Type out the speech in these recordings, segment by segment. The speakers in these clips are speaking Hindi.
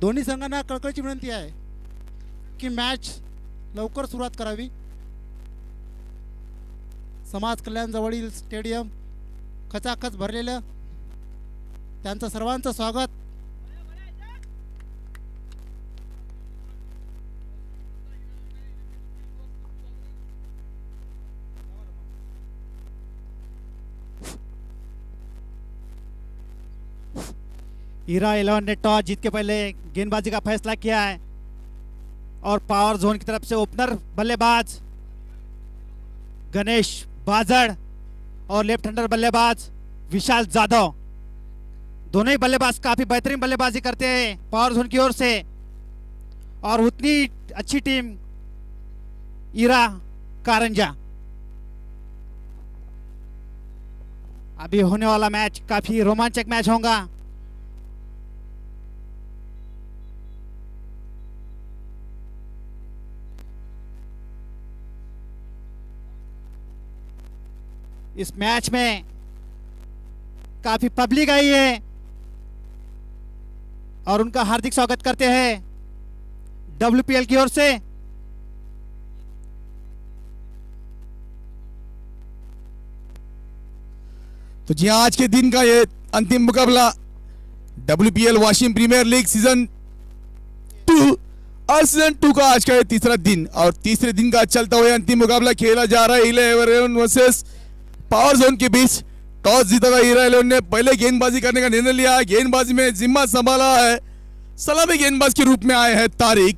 दोन्ही संघांना कळकळीची विनंती आहे की मॅच लवकर सुरुवात करावी. समाज कल्याण जवळील स्टेडियम खचाखच भरलेलं. त्यांचं सर्वांचं स्वागत. हीरा 11 ने टॉस जीत के पहले गेंदबाजी का फैसला किया है और पावर जोन की तरफ से ओपनर बल्लेबाज गणेश बाजड़ और लेफ्ट हैंडर बल्लेबाज विशाल जाधव, दोनों ही बल्लेबाज काफी बेहतरीन बल्लेबाजी करते हैं पावर जोन की ओर से. और उतनी अच्छी टीम हीरा कारंजा. अभी होने वाला मैच काफी रोमांचक मैच होगा. इस मैच में काफी पब्लिक आई है और उनका हार्दिक स्वागत करते हैं WPL की ओर से. तो जी आज के दिन का ये अंतिम मुकाबला WPL वाशिंग प्रीमियर लीग सीजन 2 और सीजन 2 का आज का ये तीसरा दिन और तीसरे दिन का चलता हुआ अंतिम मुकाबला खेला जा रहा है हीरा 11 वर्सेस पावर जोन के बीच. टॉस जीता हुआ हीरा 11 ने पहले गेंदबाजी करने का निर्णय लिया. गेंदबाजी में जिम्मा संभाला है, सलामी गेंदबाज के रूप में आए हैं तारिक.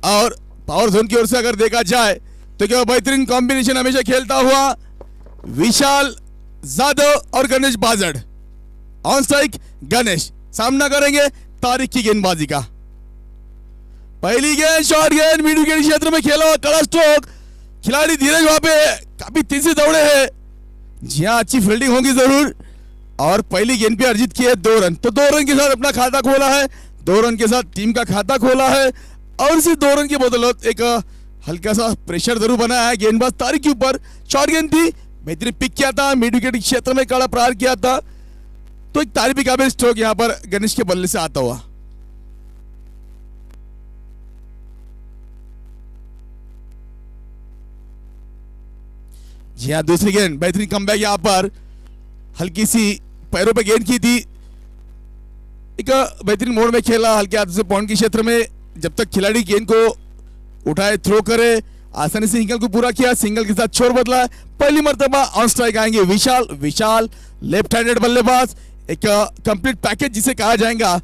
और पावर जोन की ओर से अगर देखा जाए तो क्या बेहतरीन कॉम्बिनेशन हमेशा खेलता हुआ विशाल जाधव और गणेश बाजड़. ऑन स्ट्राइक गणेश सामना करेंगे तारिक की गेंदबाजी का. पहली गेंद शॉर्ट गेंद मीडियम के क्षेत्र में खेला हुआ कड़ा स्ट्रोक. खिलाड़ी धीरज वहां पे काफी तेजी से दौड़े हैं. जी हाँ, अच्छी फील्डिंग होगी जरूर. और पहली गेंद पे अर्जित किए 2 रन. तो 2 रन के साथ अपना खाता खोला है, 2 रन के साथ टीम का खाता खोला है. और इसी 2 रन के बदौलत एक हल्का सा प्रेशर जरूर बनाया है गेंदबाज तारिक के ऊपर. शॉर्ट गेंद थी, बेहतरीन पिक किया था, मिड विकेट क्षेत्र में कड़ा प्रहार किया था. तो एक तारीफ काबिल स्ट्रोक यहाँ पर गणेश के बल्ले से आता हुआ. जी हाँ, दूसरी गेंद बेहतरीन कमबैक यहाँ पर हल्की सी पैरों पे गेंद की थी. एक बेहतरीन मोड़ में खेला हल्के हाथों से पॉइंट के क्षेत्र में. जब तक खिलाड़ी गेंद को उठाए थ्रो करे आसानी से सिंगल को पूरा किया. सिंगल के साथ छोर बदला. पहली मर्तबा ऑन स्ट्राइक आएंगे विशाल लेफ्ट हैंडेड बल्लेबाज. एक कंप्लीट पैकेज जिसे कहा जाएगा.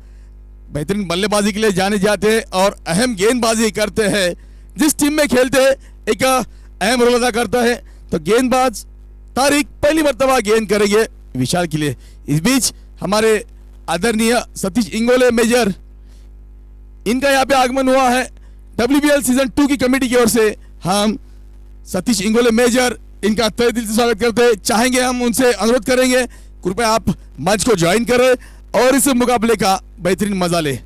बेहतरीन बल्लेबाजी के लिए जाने जाते हैं और अहम गेंदबाजी करते हैं. जिस टीम में खेलते हैं एक अहम रोल अदा करता है. तो गेंदबाज तारिक पहली मर्तबा गेंद करेंगे विशाल के लिए. इस बीच हमारे आदरणीय सतीश इंगोले मेजर, इनका यहाँ पे आगमन हुआ है WPL सीजन 2 की कमेटी की ओर से. हम सतीश इंगोले मेजर इनका तहे दिल से स्वागत करते हैं. चाहेंगे हम उनसे अनुरोध करेंगे कृपया आप मंच को ज्वाइन करें और इस मुकाबले का बेहतरीन मजा ले.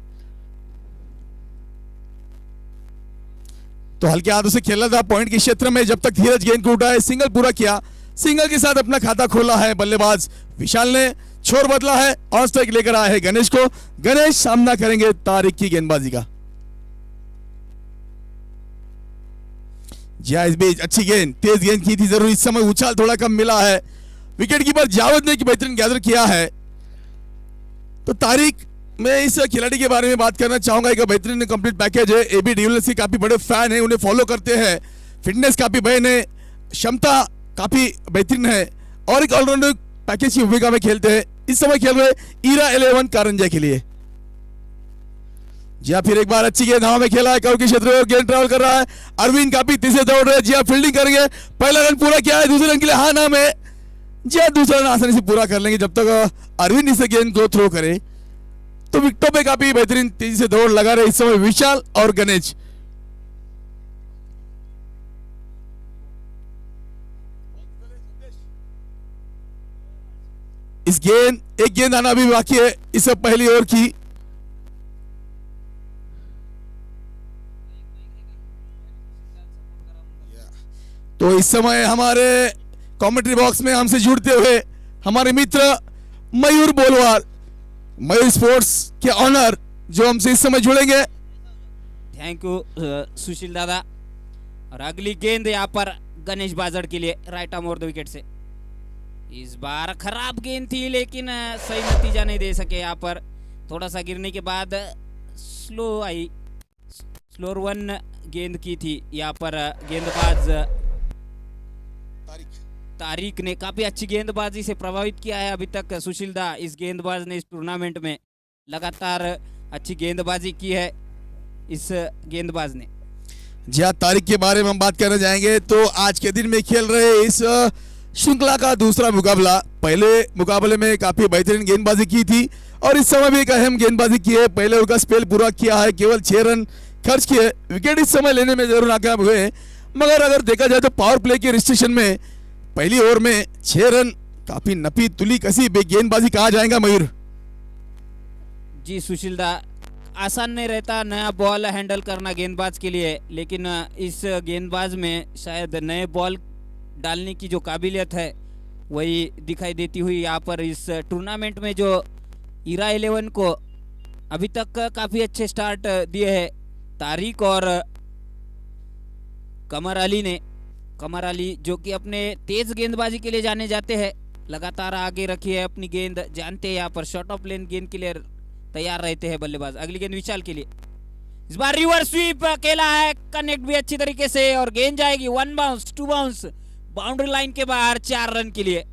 तो हल्के हाथों से खेला था पॉइंट के क्षेत्र में. जब तक धीरज गेंद को उठाए सिंगल पूरा किया. सिंगल के साथ अपना खाता खोला है बल्लेबाज विशाल ने. छोर बदला है, ऑन स्ट्राइक लेकर आए हैं गणेश को. गणेश सामना करेंगे तारिक की गेंदबाजी का. जी इस बीच अच्छी गेंद, तेज गेंद की थी जरूर. इस समय उछाल थोड़ा कम मिला है. विकेट कीपर जावेद ने बेहतरीन गैदर किया है. तो तारिक, मैं इस खिलाड़ी के बारे में बात करना चाहूंगा. एक बेहतरीन कंप्लीट पैकेज है. AB डिविलियर्स के काफी बड़े फैन हैं, उन्हें फॉलो करते हैं. फिटनेस काफी बहन है, क्षमता काफी बेहतरीन है और एक ऑलराउंडर पैकेज की भूमिका में खेलते हैं. इस समय खेल रहे हीरा 11 कारंजा के लिए. जी हाँ, फिर एक बार अच्छी गेंद हवा में खेला है. कवर के क्षेत्र में गेंद ट्रैवल कर रहा है. अरविंद काफी तेजी से दौड़ रहे हैं. जी हाँ, फील्डिंग करेंगे. पहला रन पूरा किया है, दूसरे रन के लिए हाँ नाम है. जी हाँ, दूसरा रन आसानी से पूरा कर लेंगे जब तक अरविंद इसे गेंद को थ्रो करे. तो विकेटों पे काफी बेहतरीन तेजी से दौड़ लगा रहे इस समय विशाल और गणेश. एक गेंद आना भी बाकी है इस पहली ओवर की. तो इस समय हमारे कमेंट्री बॉक्स में हमसे जुड़ते हुए हमारे मित्र मयूर बोलवार, मयूर स्पोर्ट्स के ऑनर, जो हमसे इस समय जुड़ेंगे। थैंक यू सुशील दादा। और अगली गेंद यहाँ पर गणेश बाजड़ के लिए right arm over the wicket से। इस बार खराब गेंद थी लेकिन सही नतीजा नहीं दे सके। यहाँ पर थोड़ा सा गिरने के बाद स्लो आई, स्लोर वन गेंद की थी। यहाँ पर गेंदबाज तारिक ने काफी अच्छी गेंदबाजी से प्रभावित किया है अभी तक सुशील दा। इस गेंदबाज ने इस टूर्नामेंट में लगातार अच्छी गेंदबाजी की है इस गेंदबाज ने। जी हाँ, तारिक के बारे में हम बात करने जाएंगे तो आज के दिन में खेल रहे इस श्रृंखला का दूसरा मुकाबला। पहले मुकाबले में काफी बेहतरीन गेंदबाजी की थी और इस समय भी एक अहम गेंदबाजी की है। पहले उनका स्पेल पूरा किया है, केवल 6 रन खर्च किए। विकेट इस समय लेने में जरूर नाकाम हुए, मगर अगर देखा जाए तो पावर प्ले के रिस्ट्रिक्शन में पहली ओवर में 6 रन काफी नपी तुली कसी गेंदबाजी कहा जाएगा मयूर। जी सुशील दा, आसान नहीं रहता नया बॉल हैंडल करना गेंदबाज के लिए, लेकिन इस गेंदबाज में शायद नए बॉल डालने की जो काबिलियत है वही दिखाई देती हुई यहाँ पर इस टूर्नामेंट में। जो इरा 11 को अभी तक काफ़ी अच्छे स्टार्ट दिए हैं तारिक और कमर अली ने। कमर अली जो कि अपने तेज गेंदबाजी के लिए जाने जाते हैं, लगातार आगे रखी है अपनी गेंद, जानते हैं यहाँ पर शॉर्ट ऑफ लेन गेंद के लिए तैयार रहते हैं बल्लेबाज। अगली गेंद विशाल के लिए, इस बार रिवर्स स्वीप खेला है, कनेक्ट भी अच्छी तरीके से और गेंद जाएगी 1 बाउंस 2 बाउंस बाउंड्री लाइन के बाहर 4 रन के लिए।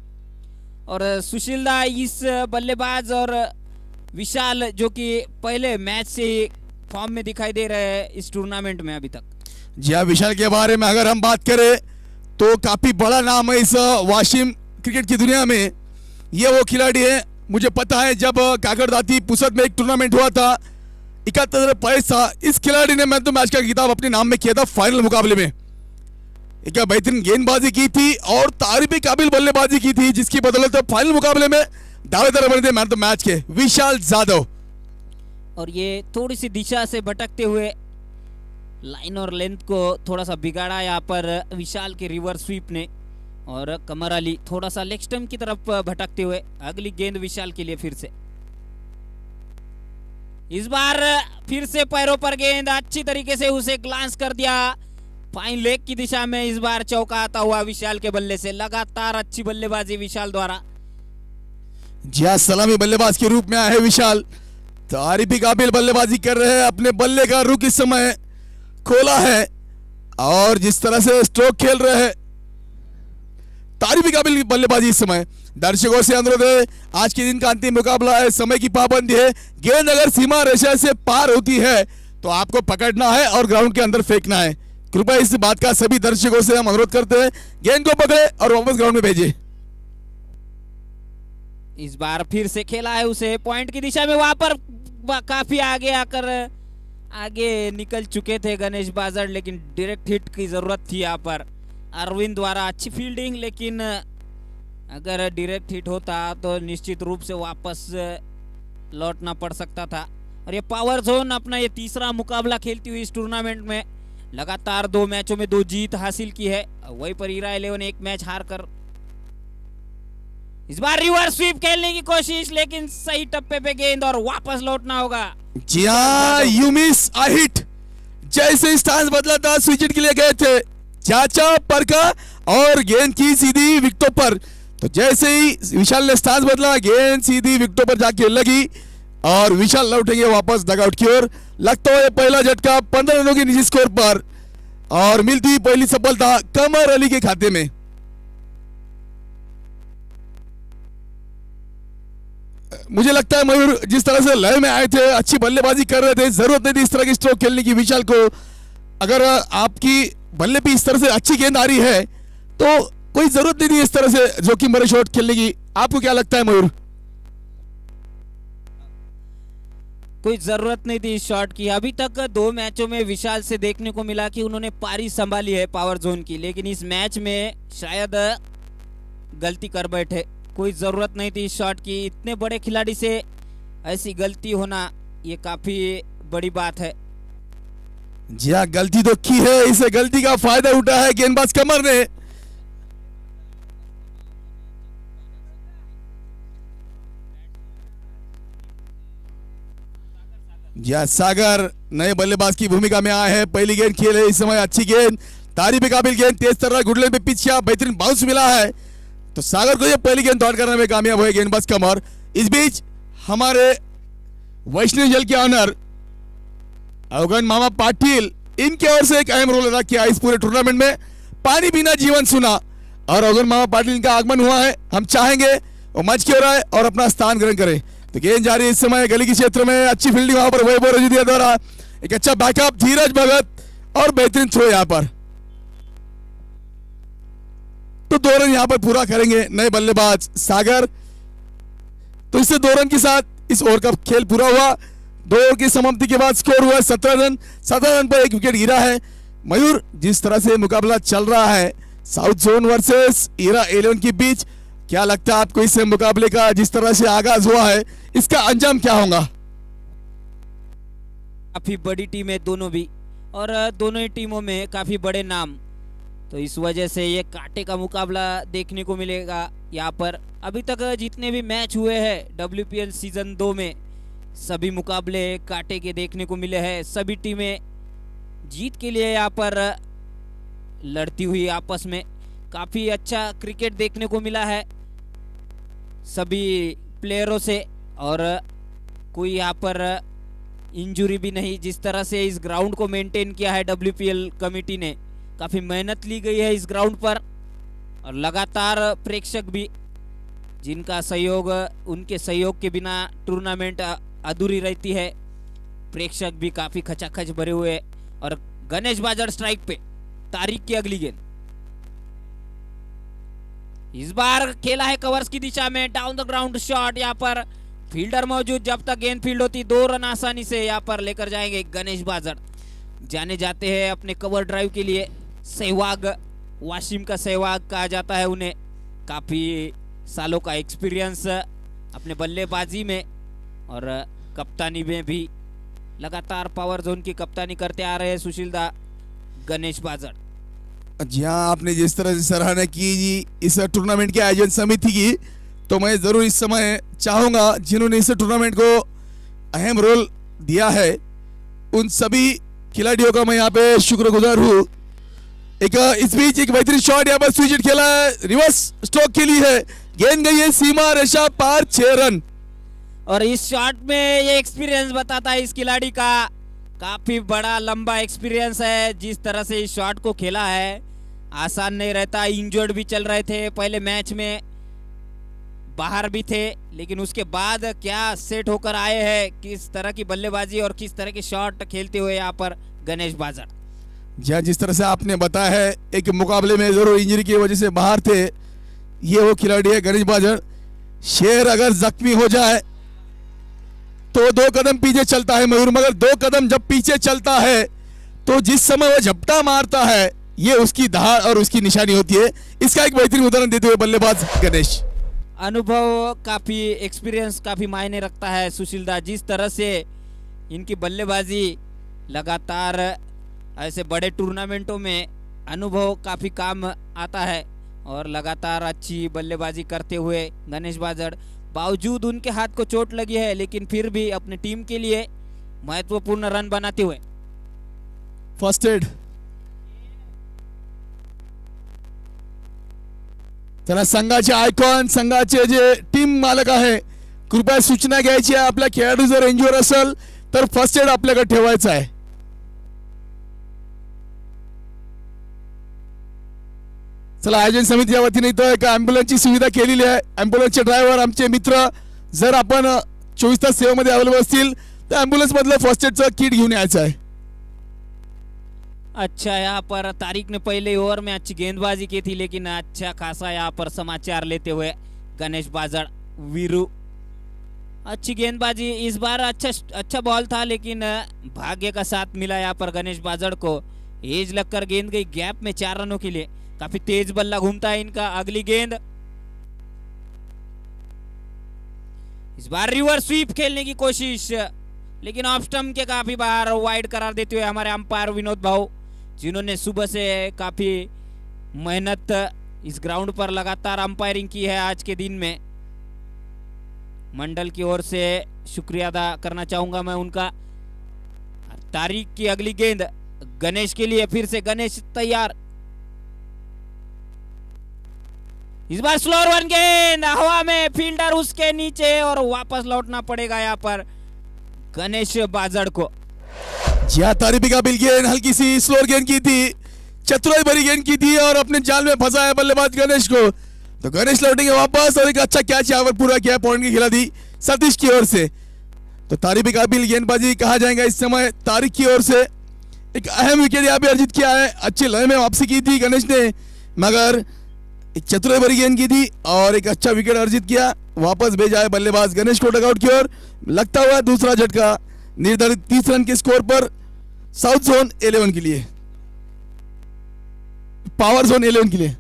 और सुशील दा, इस बल्लेबाज और विशाल जो कि पहले मैच से फॉर्म में दिखाई दे रहे हैं इस टूर्नामेंट में अभी तक। जी हाँ, विशाल के बारे में अगर हम बात करें तो काफी बड़ा नाम है इस वाशिम क्रिकेट की दुनिया में। ये वो खिलाड़ी है, मुझे पता है जब काकड़दाती पुसद में एक टूर्नामेंट हुआ था 71 पॉइंट था, इस खिलाड़ी ने मैन ऑफ द मैच का खिताब अपने नाम में किया था फाइनल मुकाबले में। एक बेहतरीन गेंदबाजी की थी और तारीफी काबिल बल्लेबाजी की थी, जिसकी बदौलत फाइनल मुकाबले में दावेदार बने थे मैन ऑफ द मैच के विशाल जाधव। और ये थोड़ी सी दिशा से भटकते हुए लाइन और लेंथ को थोड़ा सा बिगाड़ा यहाँ पर विशाल के रिवर्स स्वीप ने। और कमर अली थोड़ा सा लेग स्टंप की तरफ भटकते हुए। अगली गेंद विशाल के लिए फिर से, इस बार फिर से पैरों पर गेंद, अच्छी तरीके से उसे ग्लांस कर दिया फाइन लेग की दिशा में। इस बार चौका आता हुआ विशाल के बल्ले से। लगातार अच्छी बल्लेबाजी विशाल द्वारा। जी हाँ, सलामी बल्लेबाज के रूप में आए हैं विशाल, तारीफी काबिल बल्लेबाजी कर रहे हैं। अपने बल्ले का रुख इस समय खोला है और जिस तरह से स्ट्रोक खेल रहे हैं, तारीफी काबिल बल्लेबाजी इस समय। दर्शकों से अनुरोध है, आज के दिन का अंतिम मुकाबला है, समय की पाबंदी है। गेंद अगर सीमा रेखा से पार होती है तो आपको पकड़ना है और ग्राउंड के अंदर फेंकना है। कृपया इस बात का सभी दर्शकों से हम अनुरोध करते हैं, गेंद को पकड़े और वापस ग्राउंड में भेजे। इस बार फिर से खेला है उसे पॉइंट की दिशा में, वहां पर काफी आगे आकर आगे निकल चुके थे गणेश बाजड़, लेकिन डायरेक्ट हिट की जरूरत थी यहाँ पर। अरविंद द्वारा अच्छी फील्डिंग, लेकिन अगर डायरेक्ट हिट होता तो निश्चित रूप से वापस लौटना पड़ सकता था। और ये पावर जोन अपना ये तीसरा मुकाबला खेलती हुई इस टूर्नामेंट में लगातार 2 मैचों में 2 जीत हासिल की है। वहीं पर ईरा 11 एक मैच हार कर। इस बार रिवर्स स्वीप खेलने की कोशिश, लेकिन सही टप्पे पे गेंद और वापस लौटना होगा। जी हाँ, यू मिस आई हिट। जैसे स्टांस बदला था, स्विच हिट के लिए गए थे चाचा परका और गेंद की सीधी विकेटों पर। तो जैसे ही विशाल ने स्टांस बदला, गेंद सीधी विकेटों पर जाके लगी और विशाल लौटेंगे वापस डगआउट की ओर। लगता है पहला झटका 15 रनों के निजी स्कोर पर और मिलती हुई पहली सफलता कमर अली के खाते में। मुझे लगता है मयूर, जिस तरह से लय में आए थे, अच्छी बल्लेबाजी कर रहे थे, जरूरत नहीं थी इस तरह की स्ट्रोक खेलने की विशाल को। अगर आपकी बल्ले पे इस तरह से अच्छी गेंद आ रही है तो कोई जरूरत नहीं थी इस तरह से जोखिम भरे शॉट खेलने की। आपको क्या लगता है मयूर? कोई जरूरत नहीं थी इस शॉट की। अभी तक 2 मैचों में विशाल से देखने को मिला कि उन्होंने पारी संभाली है पावर जोन की, लेकिन इस मैच में शायद गलती कर बैठे। कोई जरूरत नहीं थी इस शॉट की। इतने बड़े खिलाड़ी से ऐसी गलती होना ये काफी बड़ी बात है। जी हाँ, गलती तो की है, इसे गलती का फायदा उठा है गेंदबाज कमर ने। जी सागर नए बल्लेबाज की भूमिका में आए हैं। पहली गेंद खेले इस समय, अच्छी गेंद, तारीफ के काबिल गेंद, तेज तरह गुडलैंड पे पिच किया, बेहतरीन बाउंस मिला है, तो सागर को ये पहली गेंद दौड़ करने में कामयाब हुए गेंदबाज कमर। इस बीच हमारे वैष्णव जल के ऑनर अवगन मामा पाटिल, इनके ओर से एक अहम रोल अदा किया इस पूरे टूर्नामेंट में। पानी बिना जीवन सुना, और अवगन मामा पाटिल का आगमन हुआ है। हम चाहेंगे वो मंच की ओर आए और अपना स्थान ग्रहण करे। तो गेंद जारी इस समय गली के क्षेत्र में, अच्छी फील्डिंग वहां पर वैभव रजूदिया द्वारा, एक अच्छा बैकअप धीरज भगत, और बेहतरीन थ्रो यहां पर। तो 2 रन यहां पर पूरा करेंगे नए बल्लेबाज सागर। तो इससे 2 रन के साथ इस ओवर का खेल पूरा हुआ। 2 ओवर की समाप्ति के बाद स्कोर हुआ 17 रन। 17 रन पर एक विकेट गिरा है। मयूर, जिस तरह से मुकाबला चल रहा है साउथ जोन वर्सेस ईरा 11 के बीच, क्या लगता है आपको इस मुकाबले का जिस तरह से आगाज हुआ है, इसका अंजाम क्या होगा? काफी बड़ी टीम है दोनों भी, और दोनों ही टीमों में काफी बड़े नाम, तो इस वजह से ये कांटे का मुकाबला देखने को मिलेगा यहाँ पर। अभी तक जितने भी मैच हुए हैं WPL सीजन 2 में, सभी मुकाबले कांटे के देखने को मिले हैं। सभी टीमें जीत के लिए यहाँ पर लड़ती हुई आपस में, काफी अच्छा क्रिकेट देखने को मिला है सभी प्लेयरों से, और कोई यहाँ पर इंजरी भी नहीं। जिस तरह से इस ग्राउंड को मेंटेन किया है WPL कमेटी ने, काफी मेहनत ली गई है इस ग्राउंड पर, और लगातार प्रेक्षक भी, जिनका सहयोग, उनके सहयोग के बिना टूर्नामेंट अधूरी रहती है। प्रेक्षक भी काफी खचाखच भरे हुए, और गणेश बाजड़ स्ट्राइक पे, तारीख की अगली गेंद इस बार खेला है कवर्स की दिशा में, डाउन द ग्राउंड शॉट, यहाँ पर फील्डर मौजूद, जब तक गेंद फील्ड होती 2 रन आसानी से यहाँ पर लेकर जाएंगे गणेश बाजड़। जाने जाते हैं अपने कवर ड्राइव के लिए, सहवाग, वाशिम का सहवाग कहा जाता है उन्हें। काफी सालों का एक्सपीरियंस अपने बल्लेबाजी में और कप्तानी में भी, लगातार पावर जोन की कप्तानी करते आ रहे हैं सुशील दा गणेश बाजड़। जी हाँ, आपने जिस तरह से सराहना की जी इस टूर्नामेंट के आयोजन समिति की, तो मैं जरूर इस समय चाहूंगा जिन्होंने इस टूर्नामेंट को अहम रोल दिया है, उन सभी खिलाड़ियों का मैं यहाँ पे शुक्रगुजार हूँ। एक इस बीच एक बेहतरीन शॉट यहाँ पर स्विच खेला है, रिवर्स स्ट्रोक के लिए है, गेंद गई है सीमा रेखा पार, 6 रन। और इस शॉट में ये एक्सपीरियंस बताता है इस खिलाड़ी का, काफी बड़ा लंबा एक्सपीरियंस है। जिस तरह से इस शॉट को खेला है, आसान नहीं रहता। इंजर्ड भी चल रहे थे पहले मैच में, बाहर भी थे, लेकिन उसके बाद क्या सेट होकर आए हैं, किस तरह की बल्लेबाजी और किस तरह के शॉट खेलते हुए यहाँ पर गणेश बाजड़। जी, जिस तरह से आपने बताया है, एक मुकाबले में जरूर इंजरी की वजह से बाहर थे, ये वो खिलाड़ी है गणेश बाजड़। शेर अगर जख्मी हो जाए तो 2 कदम पीछे चलता है मयूर, मगर 2 कदम जब पीछे चलता है तो जिस समय वो झपटा मारता है, ये उसकी धार और उसकी निशानी होती है। इसका एक बेहतरीन उदाहरण देते हुए बल्लेबाज गणेश। अनुभव, काफी एक्सपीरियंस काफी मायने रखता है सुशील दा। जिस तरह से इनकी बल्लेबाजी लगातार ऐसे बड़े टूर्नामेंटों में अनुभव काफी काम आता है, और लगातार अच्छी बल्लेबाजी करते हुए गणेश बाजड़, बावजूद उनके हाथ को चोट लगी है, लेकिन फिर भी अपनी टीम के लिए महत्वपूर्ण रन बनाते हुए। फर्स्ट एड, चला संघाचे आयकॉन, संघाचे जे टीम मालक आहे, कृपया सूचना घ्यायची आहे, आपल्या खेळाडू जर इंज्युअर असेल तर फर्स्ट एड आपल्याकडे ठेवायचा आहे। चला, आयोजन समितीच्या वतीने इथं एक ॲम्ब्युलन्सची सुविधा केलेली आहे। ॲम्ब्युलन्सचे ड्रायव्हर आमचे मित्र जर आपण 24 तास सेवेमध्ये अवेलेबल असतील तर ॲम्ब्युलन्स मधलं फर्स्ट एडचं किट घेऊन यायचं आहे। अच्छा, यहाँ पर तारिक ने पहले ओवर में अच्छी गेंदबाजी की थी, लेकिन अच्छा खासा यहाँ पर समाचार लेते हुए गणेश बाजड़, वीरू, अच्छी गेंदबाजी इस बार, अच्छा बॉल था, लेकिन भाग्य का साथ मिला यहाँ पर गणेश बाजड़ को। एज लगकर गेंद गई गैप में 4 रनों के लिए। काफी तेज बल्ला घूमता है इनका। अगली गेंद, इस बार रिवर्स स्वीप खेलने की कोशिश, लेकिन ऑफ स्टंप के काफी बाहर, वाइड करार देते हुए हमारे अंपायर विनोद भाऊ, जिन्होंने सुबह से काफी मेहनत इस ग्राउंड पर लगातार अंपायरिंग की है आज के दिन में। मंडल की ओर से शुक्रिया अदा करना चाहूंगा मैं उनका। तारिक की अगली गेंद गणेश के लिए, फिर से गणेश तैयार। इस बार स्लोअर वन गेंद हवा में, फील्डर उसके नीचे और वापस लौटना पड़ेगा यहाँ पर गणेश बाजड़ को। जी हाँ, तारिक भी काबिल गेंद, हल्की सी स्लोअर गेंद की थी, चतुराई भरी गेंद की थी और अपने जाल में फंसा है बल्लेबाज गणेश को। तो गणेश लौटेंगे वापस और एक अच्छा कैच यहाँ पर पूरा किया, पॉइंट की खिला दी सतीश की ओर से। तो तारिक भी काबिल गेंदबाजी कहा जाएगा इस समय तारिक की ओर से। एक अहम विकेट यहाँ पे अर्जित किया है, अच्छे लय में वापसी की थी गणेश ने, मगर एक चतुराई भरी गेंद की थी और एक अच्छा विकेट अर्जित किया। वापस भेजा है बल्लेबाज गणेश को डगआउट की ओर। लगता हुआ दूसरा झटका निर्धारित 30 रन के स्कोर पर साउथ जोन 11 के लिए, पावर जोन 11 के लिए।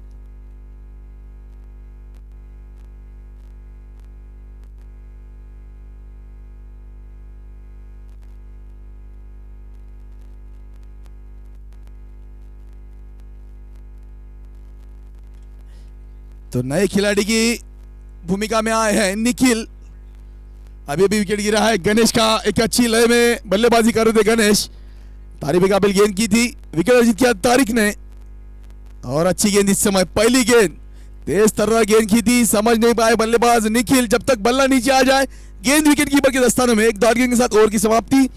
तो नए खिलाड़ी की भूमिका में आए हैं निखिल। अभी अभी विकेट गिरा है गणेश का, एक अच्छी लय में बल्लेबाजी कर रहे थे गणेश। तारिक भी काबिल गेंद की थी, विकेट अर्जित किया तारिक ने और अच्छी गेंद इस समय, पहली गेंद तेज तर्रा गेंद की थी, समझ नहीं पाए बल्लेबाज निखिल। जब तक बल्ला नीचे आ जाए गेंद विकेट कीपर के दस्तानों में। एक डॉट गेंद के साथ ओवर की समाप्ति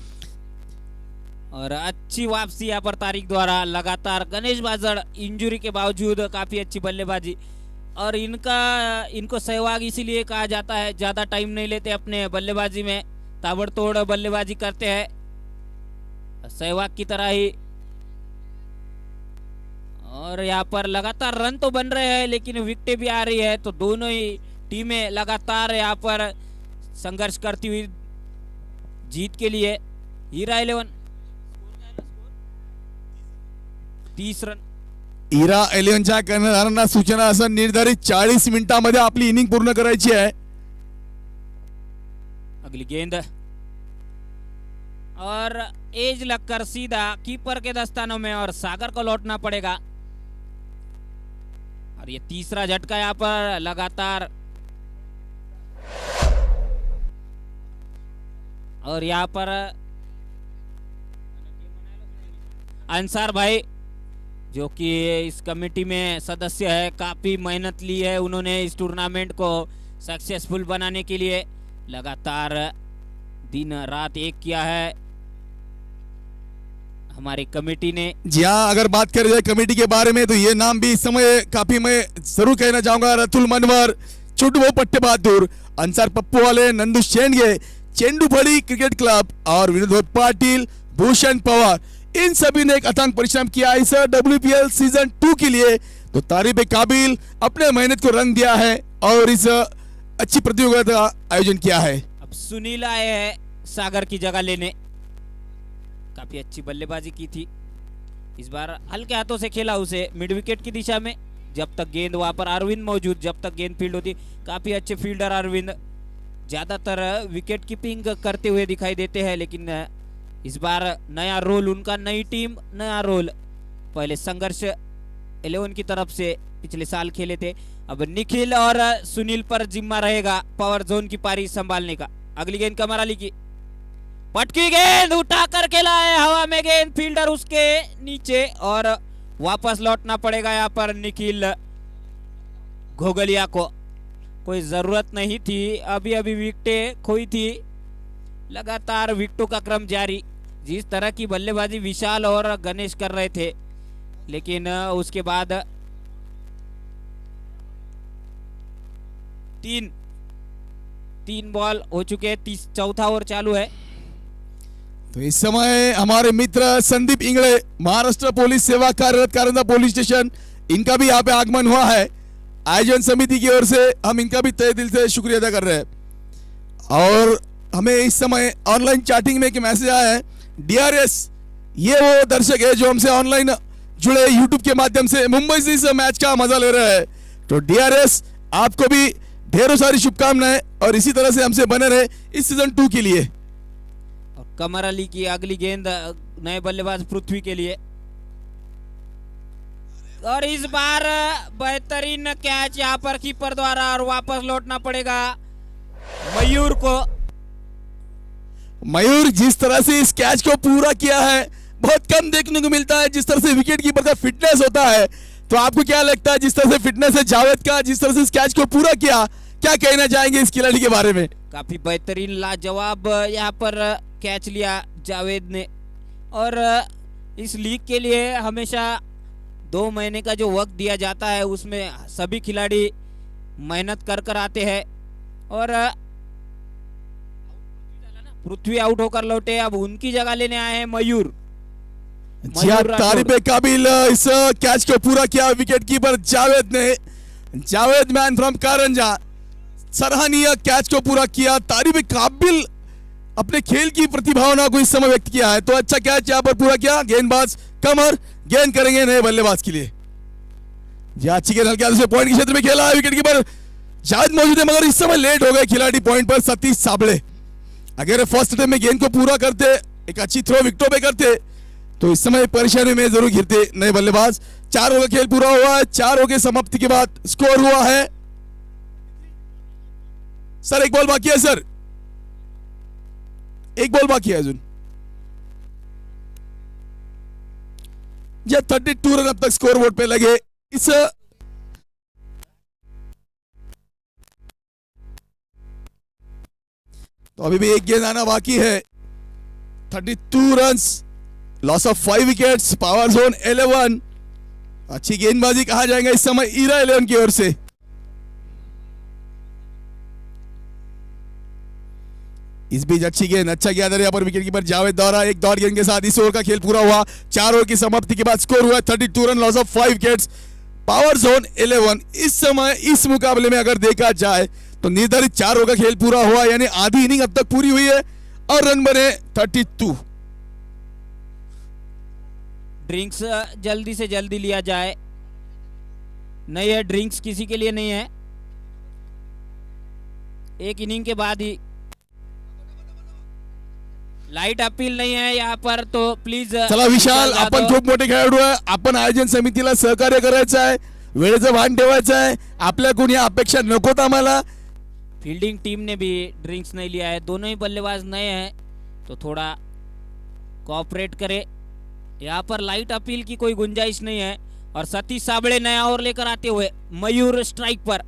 और अच्छी वापसी यहाँ पर तारिक द्वारा। लगातार गणेश बाजड़ इंजरी के बावजूद काफी अच्छी बल्लेबाजी, और इनको सहवाग इसीलिए कहा जाता है, ज्यादा टाइम नहीं लेते अपने बल्लेबाजी में, ताबड़तोड़ बल्लेबाजी करते हैं सहवाग की तरह ही। और यहाँ पर लगातार रन तो बन रहे हैं लेकिन विकेटें भी आ रही है, तो दोनों ही टीमें लगातार यहाँ पर संघर्ष करती हुई जीत के लिए। हीरा 11 30 रन। हीरा 11च्या कर्णधारांना सूचना असं निर्धारित 40 मिनिटांमध्ये आपली इनिंग पूर्ण करायची आहे। अगली गेंद और एज लगकर सीधा कीपर के दस्तानों में और सागर को लौटना पड़ेगा। और ये तीसरा झटका यहाँ पर लगातार, और यहाँ पर अंसार भाई जो कि इस कमेटी में सदस्य है, काफी मेहनत ली है उन्होंने इस टूर्नामेंट को सक्सेसफुल बनाने के लिए। लगातार दिन रात एक किया है हमारी कमेटी ने। जी हाँ, अगर बात करें जाए कमेटी के बारे में तो ये नाम भी इस समय काफी मैं जरूर कहना चाहूंगा। रतुल मनवर, चुटवो पट्टे बहादुर, अंसार पप्पू वाले, नंदू शेंडगे, चेंडूफड़ी क्रिकेट क्लब और विनोद पाटिल, भूषण पवार, इन सभी ने एक अथांग परिश्रम किया इस WPL सीजन 2 के लिए। तो तारिक काबिल अपने मेहनत को रंग दिया है और इस अच्छी प्रतियोगिता का आयोजन किया है। अब सुनील आए हैं सागर की जगह लेने, काफी अच्छी बल्लेबाजी की थी इस बार, हल्के हाथों से खेला उसे मिड विकेट की दिशा में। जब तक गेंद वहां पर अरविंद मौजूद, जब तक गेंद फील्ड होती, काफी अच्छे फील्डर अरविंद ज्यादातर विकेट कीपिंग करते हुए दिखाई देते हैं, लेकिन इस बार नया रोल उनका, नई टीम नया रोल। पहले संघर्ष 11 की तरफ से पिछले साल खेले थे, अब निखिल और सुनील पर जिम्मा रहेगा पावर जोन की पारी संभालने का। अगली गेंद कमर अली की, पटकी गेंद उठा कर खेला है हवा में, गेंद फील्डर उसके नीचे और वापस लौटना पड़ेगा यहाँ पर निखिल घोगलिया को। कोई जरूरत नहीं थी, अभी अभी विकेटें खोई थी, लगातार विकेटों का क्रम जारी। जिस तरह की बल्लेबाजी विशाल और गणेश कर रहे थे, लेकिन उसके बाद तीन बॉल हो चुके हैं, चौथा ओवर चालू है। तो इस समय हमारे मित्र संदीप इंगड़े, महाराष्ट्र पुलिस सेवा कार्यरत कारंजा पुलिस स्टेशन, इनका भी यहाँ पे आगमन हुआ है। आयोजन समिति की ओर से हम इनका भी तहे दिल से शुक्रिया अदा कर रहे हैं। और हमें इस समय ऑनलाइन चैटिंग में एक मैसेज आया है, DRS, ये वो दर्शक है जो हमसे ऑनलाइन जुड़े यूट्यूब के माध्यम से मुंबई से इस मैच का मजा ले रहे हैं। तो DRS आपको भी ढेरों सारी शुभकामनाएं और इसी तरह से हमसे बने रहे इस सीजन 2 के लिए। और कमर अली की अगली गेंद नए बल्लेबाज पृथ्वी के लिए, और इस बार बेहतरीन कैच यहाँ पर कीपर द्वारा और वापस लौटना पड़ेगा मयूर को। मयूर, जिस तरह से इस कैच को पूरा किया है बहुत कम देखने को मिलता है जिस तरह से विकेट कीपर का फिटनेस होता है। तो आपको क्या लगता है जिस तरह से फिटनेस है जावेद का, जिस तरह से इस कैच को पूरा किया, क्या कहना चाहेंगे इस खिलाड़ी के बारे में? काफी बेहतरीन लाजवाब यहाँ पर कैच लिया जावेद ने। और इस लीग के लिए हमेशा 2 महीने का जो वक्त दिया जाता है उसमें सभी खिलाड़ी मेहनत कर कर आते हैं। और पृथ्वी आउट होकर लौटे, अब उनकी जगह लेने आए हैं मयूर। जी हाँ, तारीफ काबिल इस कैच को पूरा किया विकेट कीपर जावेद ने। जावेद मैन फ्रॉम कारंजा, सराहनीय कैच को पूरा किया। तारीफ काबिल अपने खेल की प्रतिभावना को इस समय व्यक्त किया है। तो अच्छा कैच यहाँ पर पूरा किया। गेंदबाज कमर गेंद करेंगे नए बल्लेबाज के लिए। जी अच्छी गेंद हल्के हाथ से पॉइंट के क्षेत्र में खेला है। विकेट कीपर जावेद मौजूद है मगर इस समय लेट हो गए खिलाड़ी पॉइंट पर सतीश साबळे। अगर फर्स्ट अटेम्प्ट में गेंद को पूरा करते, एक अच्छी थ्रो विकेटों पे करते तो इस समय परेशानी में जरूर घिरते नए बल्लेबाज। 4 ओवर का खेल पूरा हुआ है। 4 ओवर की समाप्ति के बाद स्कोर हुआ है सर, 1 बॉल बाकी है सर, 1 बॉल बाकी है अजून। जब 32 रन अब तक स्कोर बोर्ड पे लगे। इस तो अभी भी एक गेंद आना बाकी है। 32 runs, loss of 5 wickets, power zone 11। अच्छी गेंदबाजी कहा जाएगा इस समय ईरा 11 की ओर से। इस बीच अच्छी गेंद, अच्छा गेंद यहाँ पर विकेट कीपर जावेद द्वारा एक दौड़ गेंद के साथ इस ओवर का खेल पूरा हुआ। 4 ओवर की समाप्ति के बाद स्कोर हुआ 32 run, loss of 5 wickets, power zone 11। इस समय इस मुकाबले में अगर देखा जाए तो निर्धारित 4 ओवर का खेल पूरा हुआ, यानी आधी इनिंग अब तक पूरी हुई है और रन बने 32। ड्रिंक्स जल्दी से जल्दी लिया जाए, नहीं है ड्रिंक्स किसी के लिए नहीं है। एक इनिंग के बाद ही लाईट अपील नाही आहे यहाँ पर, तो प्लीज चला विशाल, आपण खूप मोठे खेळाडू आहे, आपण आयोजन समितीला सहकार्य करायचं आहे, वेळेचं भान ठेवायचं आहे, आपल्याकडून या अपेक्षा नकोत आम्हाला। फील्डिंग टीम ने भी ड्रिंक्स नहीं लिया है, दोनों ही बल्लेबाज नए हैं तो थोड़ा कोऑपरेट करे। यहाँ पर लाइट अपील की कोई गुंजाइश नहीं है। और सतीश साबळे नया ओवर लेकर आते हुए मयूर स्ट्राइक पर।